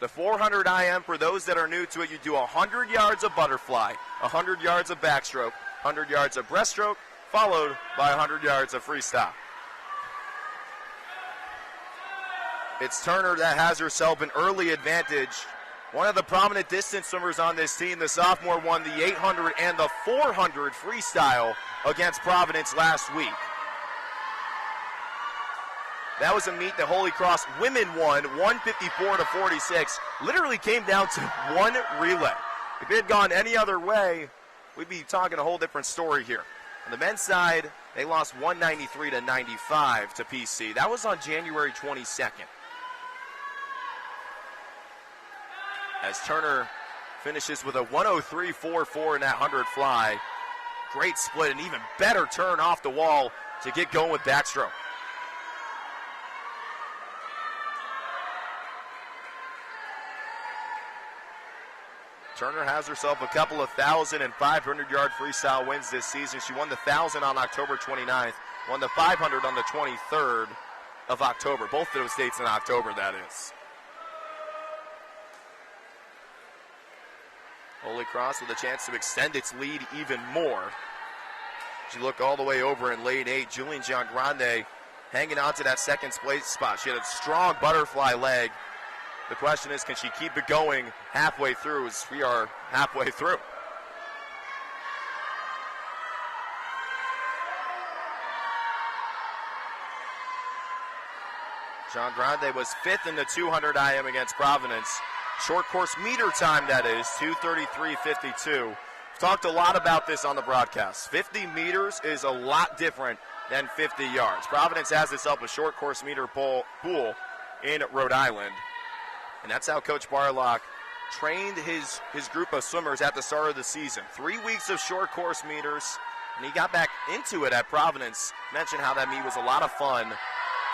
The 400 IM, for those that are new to it, you do 100 yards of butterfly, 100 yards of backstroke, 100 yards of breaststroke, followed by 100 yards of freestyle. It's Turner that has herself an early advantage. One of the prominent distance swimmers on this team, the sophomore, won the 800 and the 400 freestyle against Providence last week. That was a meet the Holy Cross women won, 154 to 46. Literally came down to one relay. If it had gone any other way, we'd be talking a whole different story here. On the men's side, they lost 193 to 95 to PC. That was on January 22nd. As Turner finishes with a 103.44 in that 100 fly. Great split, and even better turn off the wall to get going with backstroke. Turner has herself a couple of 1,000 and 500-yard freestyle wins this season. She won the 1,000 on October 29th, won the 500 on the 23rd of October. Both of those dates in October, that is. Holy Cross with a chance to extend its lead even more. As you look all the way over in lane 8, Julian John Grande hanging on to that second place spot. She had a strong butterfly leg. The question is, can she keep it going halfway through, as we are halfway through? John Grande was 5th in the 200 IM against Providence. Short course meter time, that is, 2:33.52. We've talked a lot about this on the broadcast. 50 meters is a lot different than 50 yards. Providence has itself a short course meter pool in Rhode Island. And that's how Coach Barlock trained his group of swimmers at the start of the season. 3 weeks of short course meters, and he got back into it at Providence. Mentioned how that meet was a lot of fun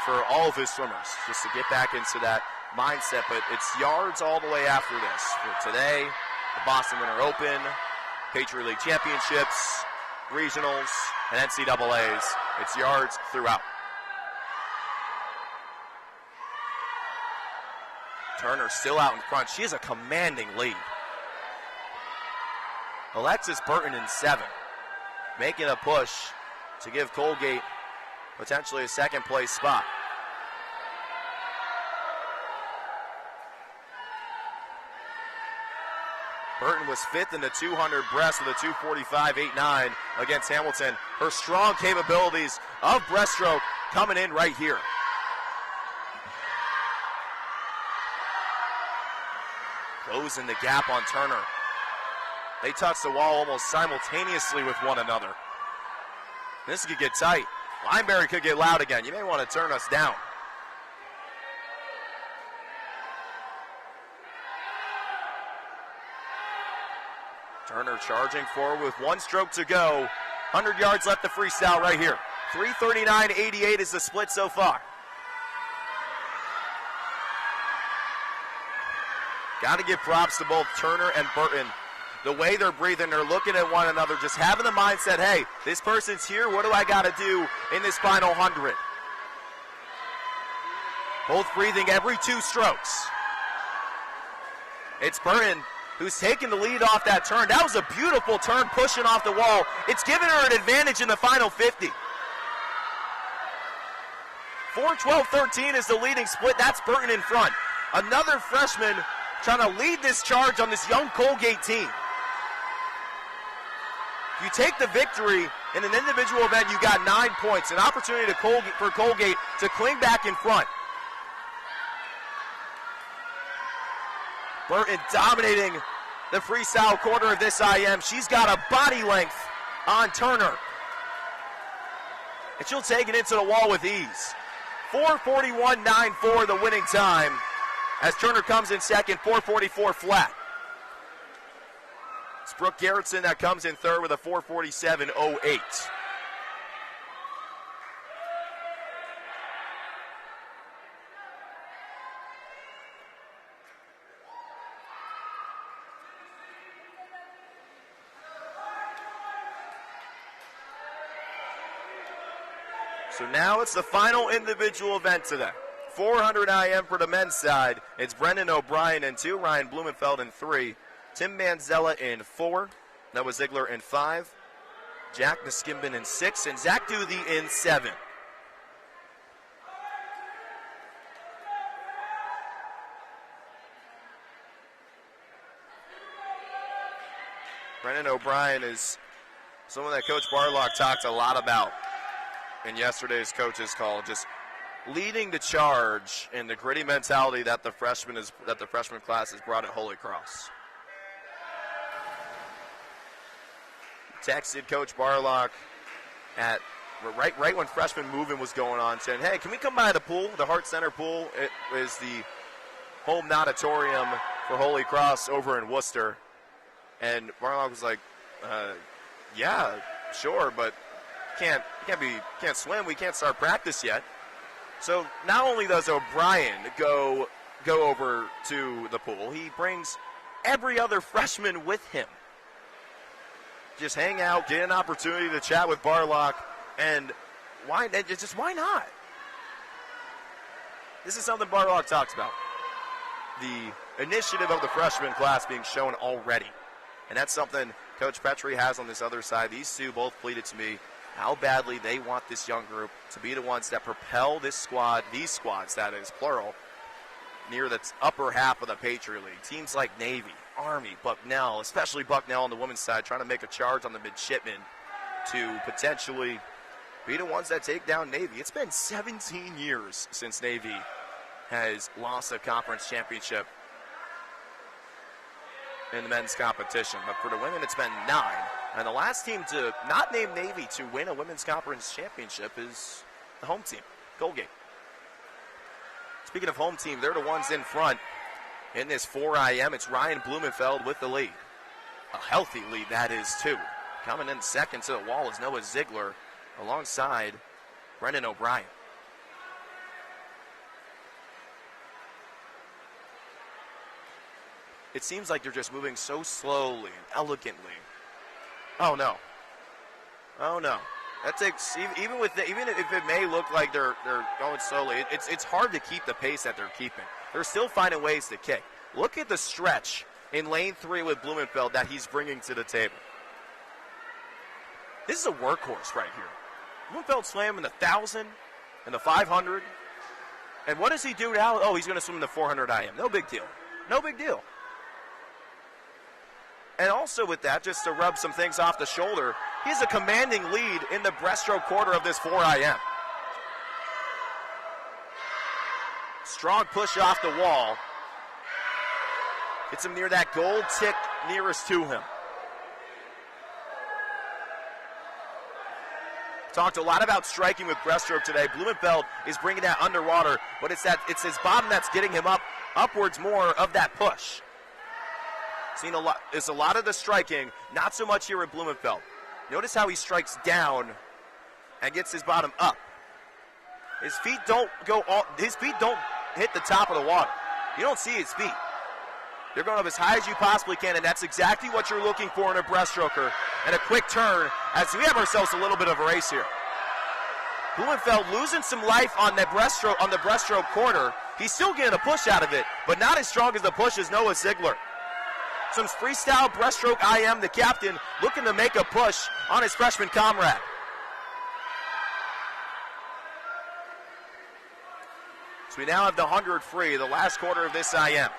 for all of his swimmers, just to get back into that mindset. But it's yards all the way after this. For today, the Boston Winter Open, Patriot League Championships, regionals, and NCAAs. It's yards throughout. Turner still out in front. She has a commanding lead. Alexis Burton in 7, making a push to give Colgate potentially a second place spot. Burton was 5th in the 200 breast with a 2:45.89 against Hamilton. Her strong capabilities of breaststroke coming in right here. Closing the gap on Turner. They touch the wall almost simultaneously with one another. This could get tight. Lineberry could get loud again. You may want to turn us down. Turner charging forward with 1 stroke to go. 100 yards left to freestyle right here. 3:39.88 is the split so far. Got to give props to both Turner and Burton. The way they're breathing, they're looking at one another, just having the mindset, hey, this person's here, what do I got to do in this final 100? Both breathing every 2 strokes. It's Burton who's taking the lead off that turn. That was a beautiful turn, pushing off the wall. It's given her an advantage in the final 50. 4:12.13 is the leading split. That's Burton in front. Another freshman trying to lead this charge on this young Colgate team. If you take the victory in an individual event, you got 9 points. An opportunity for Colgate to cling back in front. Burton dominating the freestyle quarter of this IM. She's got a body length on Turner. And she'll take it into the wall with ease. 4:41.94 the winning time as Turner comes in second, 4:44 flat. It's Brooke Gerritsen that comes in third with a 4:47.08. So now it's the final individual event today. 400 IM for the men's side. It's Brendan O'Brien in 2, Ryan Blumenfeld in 3, Tim Manzella in 4, Noah Ziegler in 5, Jack Niskimbin in 6, and Zach Duthie in 7. Brendan O'Brien is someone that Coach Barlock talked a lot about in yesterday's coaches call, just leading the charge in the gritty mentality that the freshman class has brought at Holy Cross. Texted Coach Barlock at right when freshman movement was going on, saying, "Hey, can we come by the pool, the Hart Center pool?" It was the home auditorium for Holy Cross over in Worcester, and Barlock was like, "Yeah, sure, but." Can't swim. We can't start practice yet. So not only does O'Brien go over to the pool, he brings every other freshman with him. Just hang out, get an opportunity to chat with Barlock, and why not? This is something Barlock talks about. The initiative of the freshman class being shown already, and that's something Coach Petrie has on this other side. These two both pleaded to me how badly they want this young group to be the ones that propel this squad, these squads, that is, plural, near the upper half of the Patriot League. Teams like Navy, Army, Bucknell, especially Bucknell on the women's side, trying to make a charge on the midshipmen to potentially be the ones that take down Navy. It's been 17 years since Navy has lost a conference championship in the men's competition. But for the women, it's been 9. And the last team to not name Navy to win a women's conference championship is the home team, Colgate. Speaking of home team, they're the ones in front in this 4 IM. It's Ryan Blumenfeld with the lead. A healthy lead, that is, too. Coming in second to the wall is Noah Ziegler alongside Brendan O'Brien. It seems like they're just moving so slowly and elegantly. Oh no. That takes even if it may look like they're going slowly, it's hard to keep the pace that they're keeping. They're still finding ways to kick. Look at the stretch in lane 3 with Blumenfeld that he's bringing to the table. This is a workhorse right here. Blumenfeld swam in the 1,000 and the 500. And what does he do now? Oh, he's going to swim in the 400 IM. No big deal. And also with that, just to rub some things off the shoulder, he has a commanding lead in the breaststroke quarter of this 4 IM. Strong push off the wall. Gets him near that gold tick nearest to him. Talked a lot about striking with breaststroke today. Blumenfeld is bringing that underwater, but it's his bottom that's getting him upwards more of that push. Seen a lot. It's a lot of the striking, not so much here with Blumenfeld. Notice how he strikes down and gets his bottom up. His feet don't hit the top of the water. You don't see his feet. They're going up as high as you possibly can, and that's exactly what you're looking for in a breaststroker. And a quick turn as we have ourselves a little bit of a race here. Blumenfeld losing some life on the breaststroke quarter. He's still getting a push out of it, but not as strong as the push as Noah Ziegler. Some freestyle breaststroke IM, the captain, looking to make a push on his freshman comrade. So we now have the 100 free, the last quarter of this IM.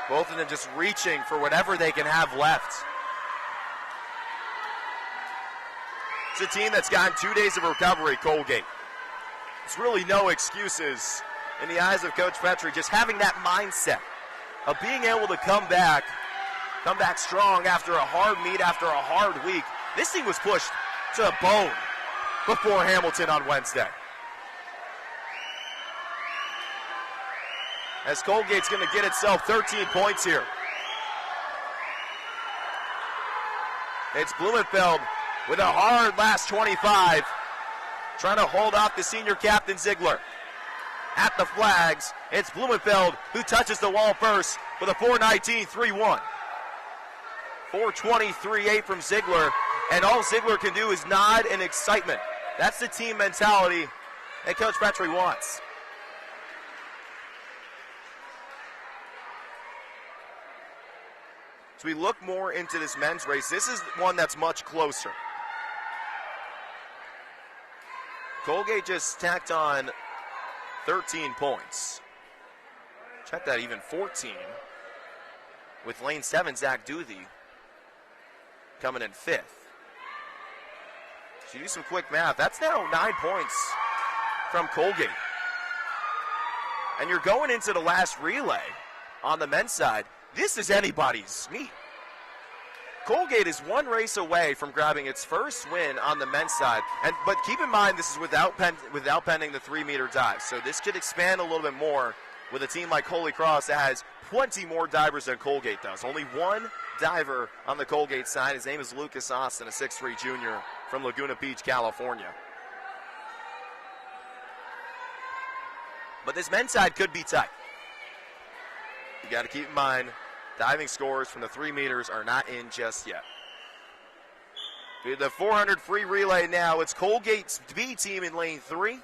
Both of them just reaching for whatever they can have left. It's a team that's gotten 2 days of recovery, Colgate. There's really no excuses in the eyes of Coach Petrie, just having that mindset of being able to come back strong after a hard meet, after a hard week. This team was pushed to the bone before Hamilton on Wednesday. As Colgate's going to get itself 13 points here. It's Blumenfeld with a hard last 25, trying to hold off the senior captain Ziegler. At the flags, it's Blumenfeld who touches the wall first with a 4:19.31. 4:23.8 from Ziegler, and all Ziegler can do is nod in excitement. That's the team mentality that Coach Petrie wants. As we look more into this men's race, this is one that's much closer. Colgate just tacked on 13 points. Check that, even 14. With lane 7, Zach Duthie coming in 5th. So you do some quick math. That's now 9 points from Colgate. And you're going into the last relay on the men's side. This is anybody's meet. Colgate is one race away from grabbing its first win on the men's side. But keep in mind, this is without pending the 3-meter dive. So this could expand a little bit more with a team like Holy Cross that has plenty more divers than Colgate does. Only one diver on the Colgate side. His name is Lucas Austin, a 6'3" junior from Laguna Beach, California. But this men's side could be tight. You got to keep in mind, diving scores from the 3 meters are not in just yet. The 400 free relay now. It's Colgate's B team in lane 3.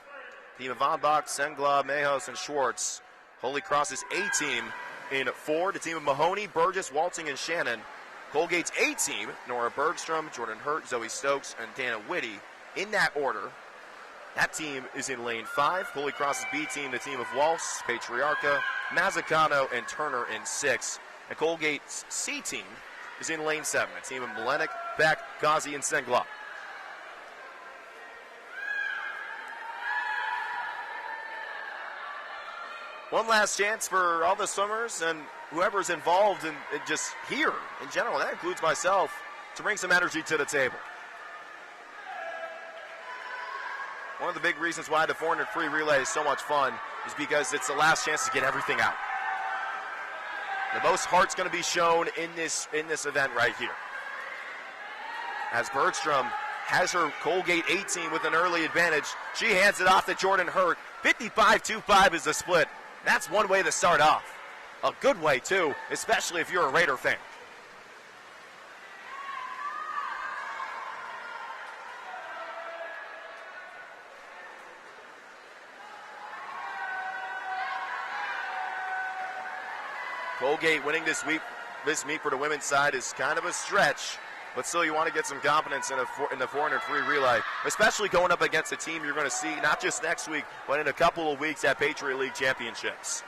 Team of Vonbach, Sengla, Mejos, and Schwartz. Holy Cross's A team in 4. The team of Mahoney, Burgess, Walting, and Shannon. Colgate's A team, Nora Bergstrom, Jordan Hurt, Zoe Stokes, and Dana Whitty. In that order, that team is in lane 5. Holy Cross's B team, the team of Walsh, Patriarca, Mazzacano, and Turner in 6. And Colgate's C team is in lane 7. A team of Melenik, Beck, Ghazi, and Sengla. One last chance for all the swimmers and whoever's involved in just here in general, that includes myself, to bring some energy to the table. One of the big reasons why the 400 free relay is so much fun is because it's the last chance to get everything out. The most heart's going to be shown in this event right here. As Bergstrom has her Colgate 18 with an early advantage, she hands it off to Jordan Hurt. 55-25 is the split. That's one way to start off. A good way, too, especially if you're a Raider fan. Colgate winning this meet for the women's side is kind of a stretch, but still you want to get some confidence in the 400 free relay, especially going up against a team you're going to see not just next week, but in a couple of weeks at Patriot League Championships.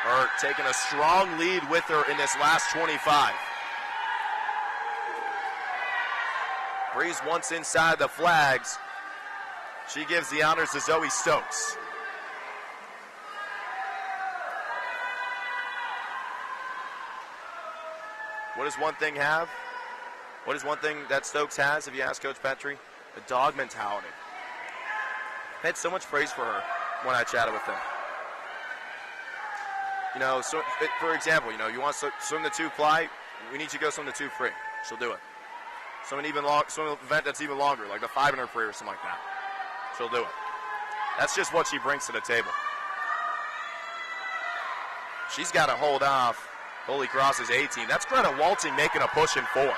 Hurt taking a strong lead with her in this last 25. Breeze once inside the flags. She gives the honors to Zoe Stokes. What does one thing have? What is one thing that Stokes has, if you ask Coach Petrie? The dog mentality. I had so much praise for her when I chatted with him. You know, so for example, you want to swim the 2 fly, we need you to go swim the 2 free. She'll do it. Swim an event that's even longer, like the 500 free or something like that. She'll do it. That's just what she brings to the table. She's got to hold off Holy Cross's A team. That's Greta Walting making a push in 4.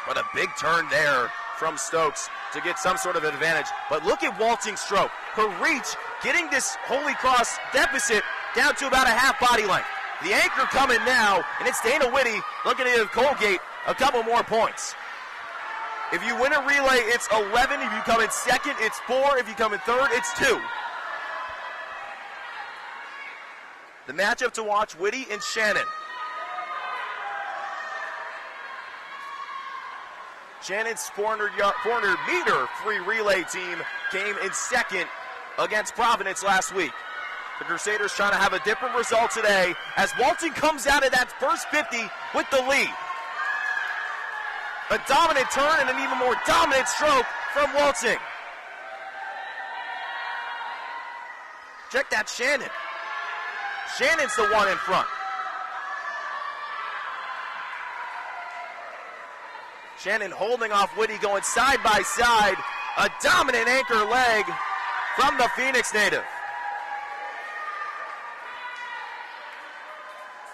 But a big turn there from Stokes to get some sort of advantage. But look at Walting's stroke. Her reach, getting this Holy Cross deficit down to about a half body length. The anchor coming now, and it's Dana Whitty looking to give Colgate a couple more points. If you win a relay, it's 11. If you come in second, it's 4. If you come in third, it's 2. The matchup to watch, Whitty and Shannon. Shannon's 400-meter free relay team came in second against Providence last week. The Crusaders trying to have a different result today as Walton comes out of that first 50 with the lead. A dominant turn and an even more dominant stroke from Walton. Check that Shannon. Shannon's the one in front. Shannon holding off Whitty, going side by side. A dominant anchor leg from the Phoenix native.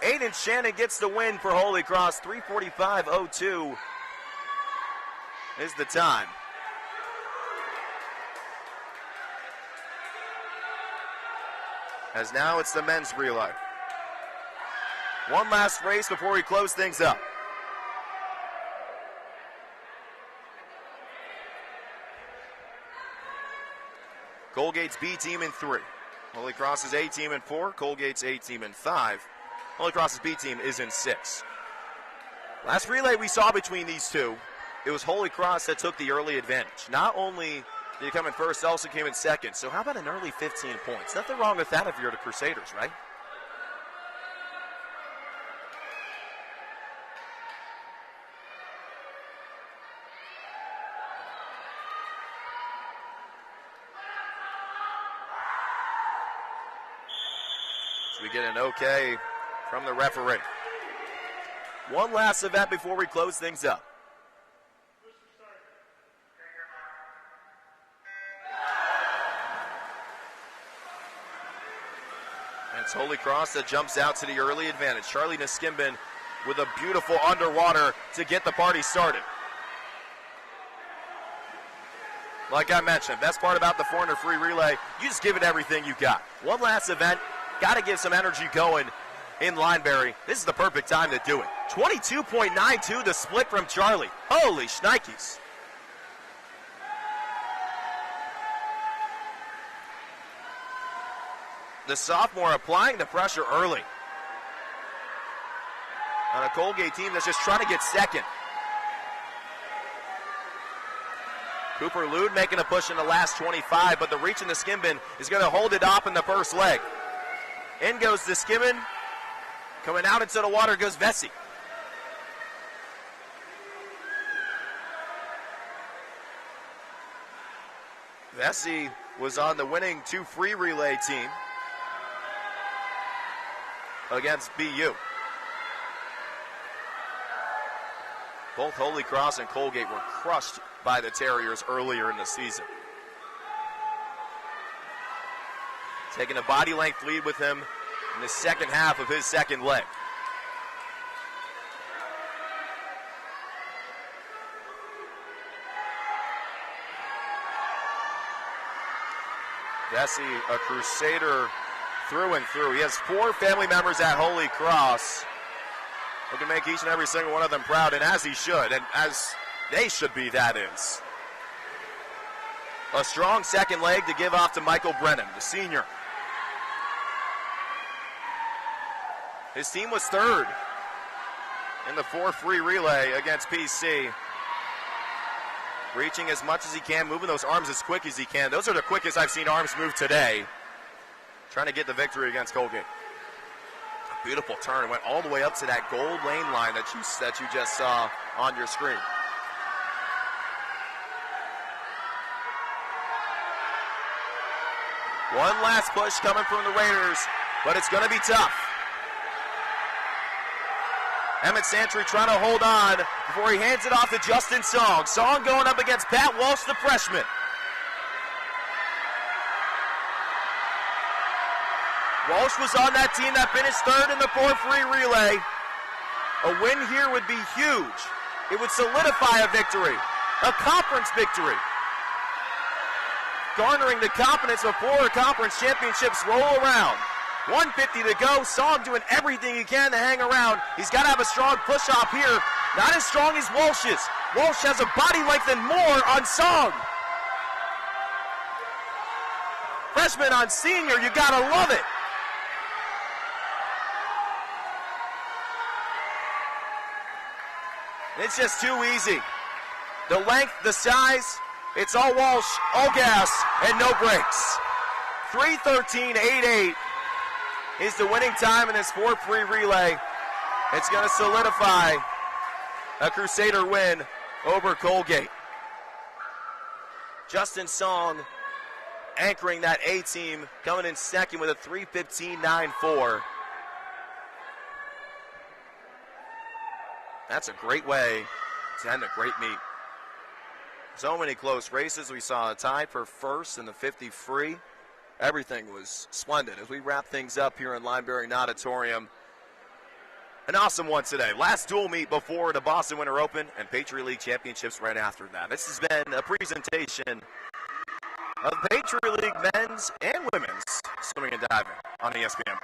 Aiden Shannon gets the win for Holy Cross. 3:45:02 is the time. As now it's the men's relay. One last race before we close things up. Colgate's B team in 3. Holy Cross's A team in 4. Colgate's A team in 5. Holy Cross's B team is in 6. Last relay we saw between these two, it was Holy Cross that took the early advantage. Not only did he come in first, also came in second. So how about an early 15 points? Nothing wrong with that if you're the Crusaders, right? So we get an okay from the referee. One last event before we close things up. And it's Holy Cross that jumps out to the early advantage. Charlie Niskimbin with a beautiful underwater to get the party started. Like I mentioned, best part about the 400 free relay, you just give it everything you got. One last event, got to get some energy going in Lineberry. This is the perfect time to do it. 22.92 the split from Charlie. Holy shnikes. The sophomore applying the pressure early on a Colgate team that's just trying to get second. Cooper Lude making a push in the last 25, but the reach in the Skimbin is going to hold it off in the first leg. In goes the Skimbin. Coming out into the water goes Vesey. Vesey was on the winning 2 free relay team against BU. Both Holy Cross and Colgate were crushed by the Terriers earlier in the season. Taking a body length lead with him in the second half of his second leg. Vesey, a Crusader through and through. He has 4 family members at Holy Cross who can make each and every single one of them proud, and as he should, and as they should be, that is. A strong second leg to give off to Michael Brennan, the senior. His team was third in the 4 free relay against PC. Reaching as much as he can, moving those arms as quick as he can. Those are the quickest I've seen arms move today. Trying to get the victory against Colgate. A beautiful turn. Went all the way up to that gold lane line that you just saw on your screen. One last push coming from the Raiders, but it's going to be tough. Emmett Santry trying to hold on before he hands it off to Justin Song. Song going up against Pat Walsh, the freshman. Walsh was on that team that finished third in the 4 free relay. A win here would be huge. It would solidify a victory, a conference victory. Garnering the confidence before conference championships roll around. 150 to go. Song doing everything he can to hang around. He's got to have a strong push-off here. Not as strong as Walsh's. Walsh has a body length and more on Song. Freshman on senior, you gotta love it. It's just too easy. The length, the size, it's all Walsh, all gas, and no brakes. 3:13.88 is the winning time in this 4-free relay. It's going to solidify a Crusader win over Colgate. Justin Song anchoring that A team, coming in second with a 3:15.94. That's a great way to end a great meet. So many close races. We saw a tie for first in the 50 free. Everything was splendid as we wrap things up here in Lineberry Auditorium. An awesome one today. Last dual meet before the Boston Winter Open and Patriot League Championships right after that. This has been a presentation of Patriot League men's and women's swimming and diving on ESPN+.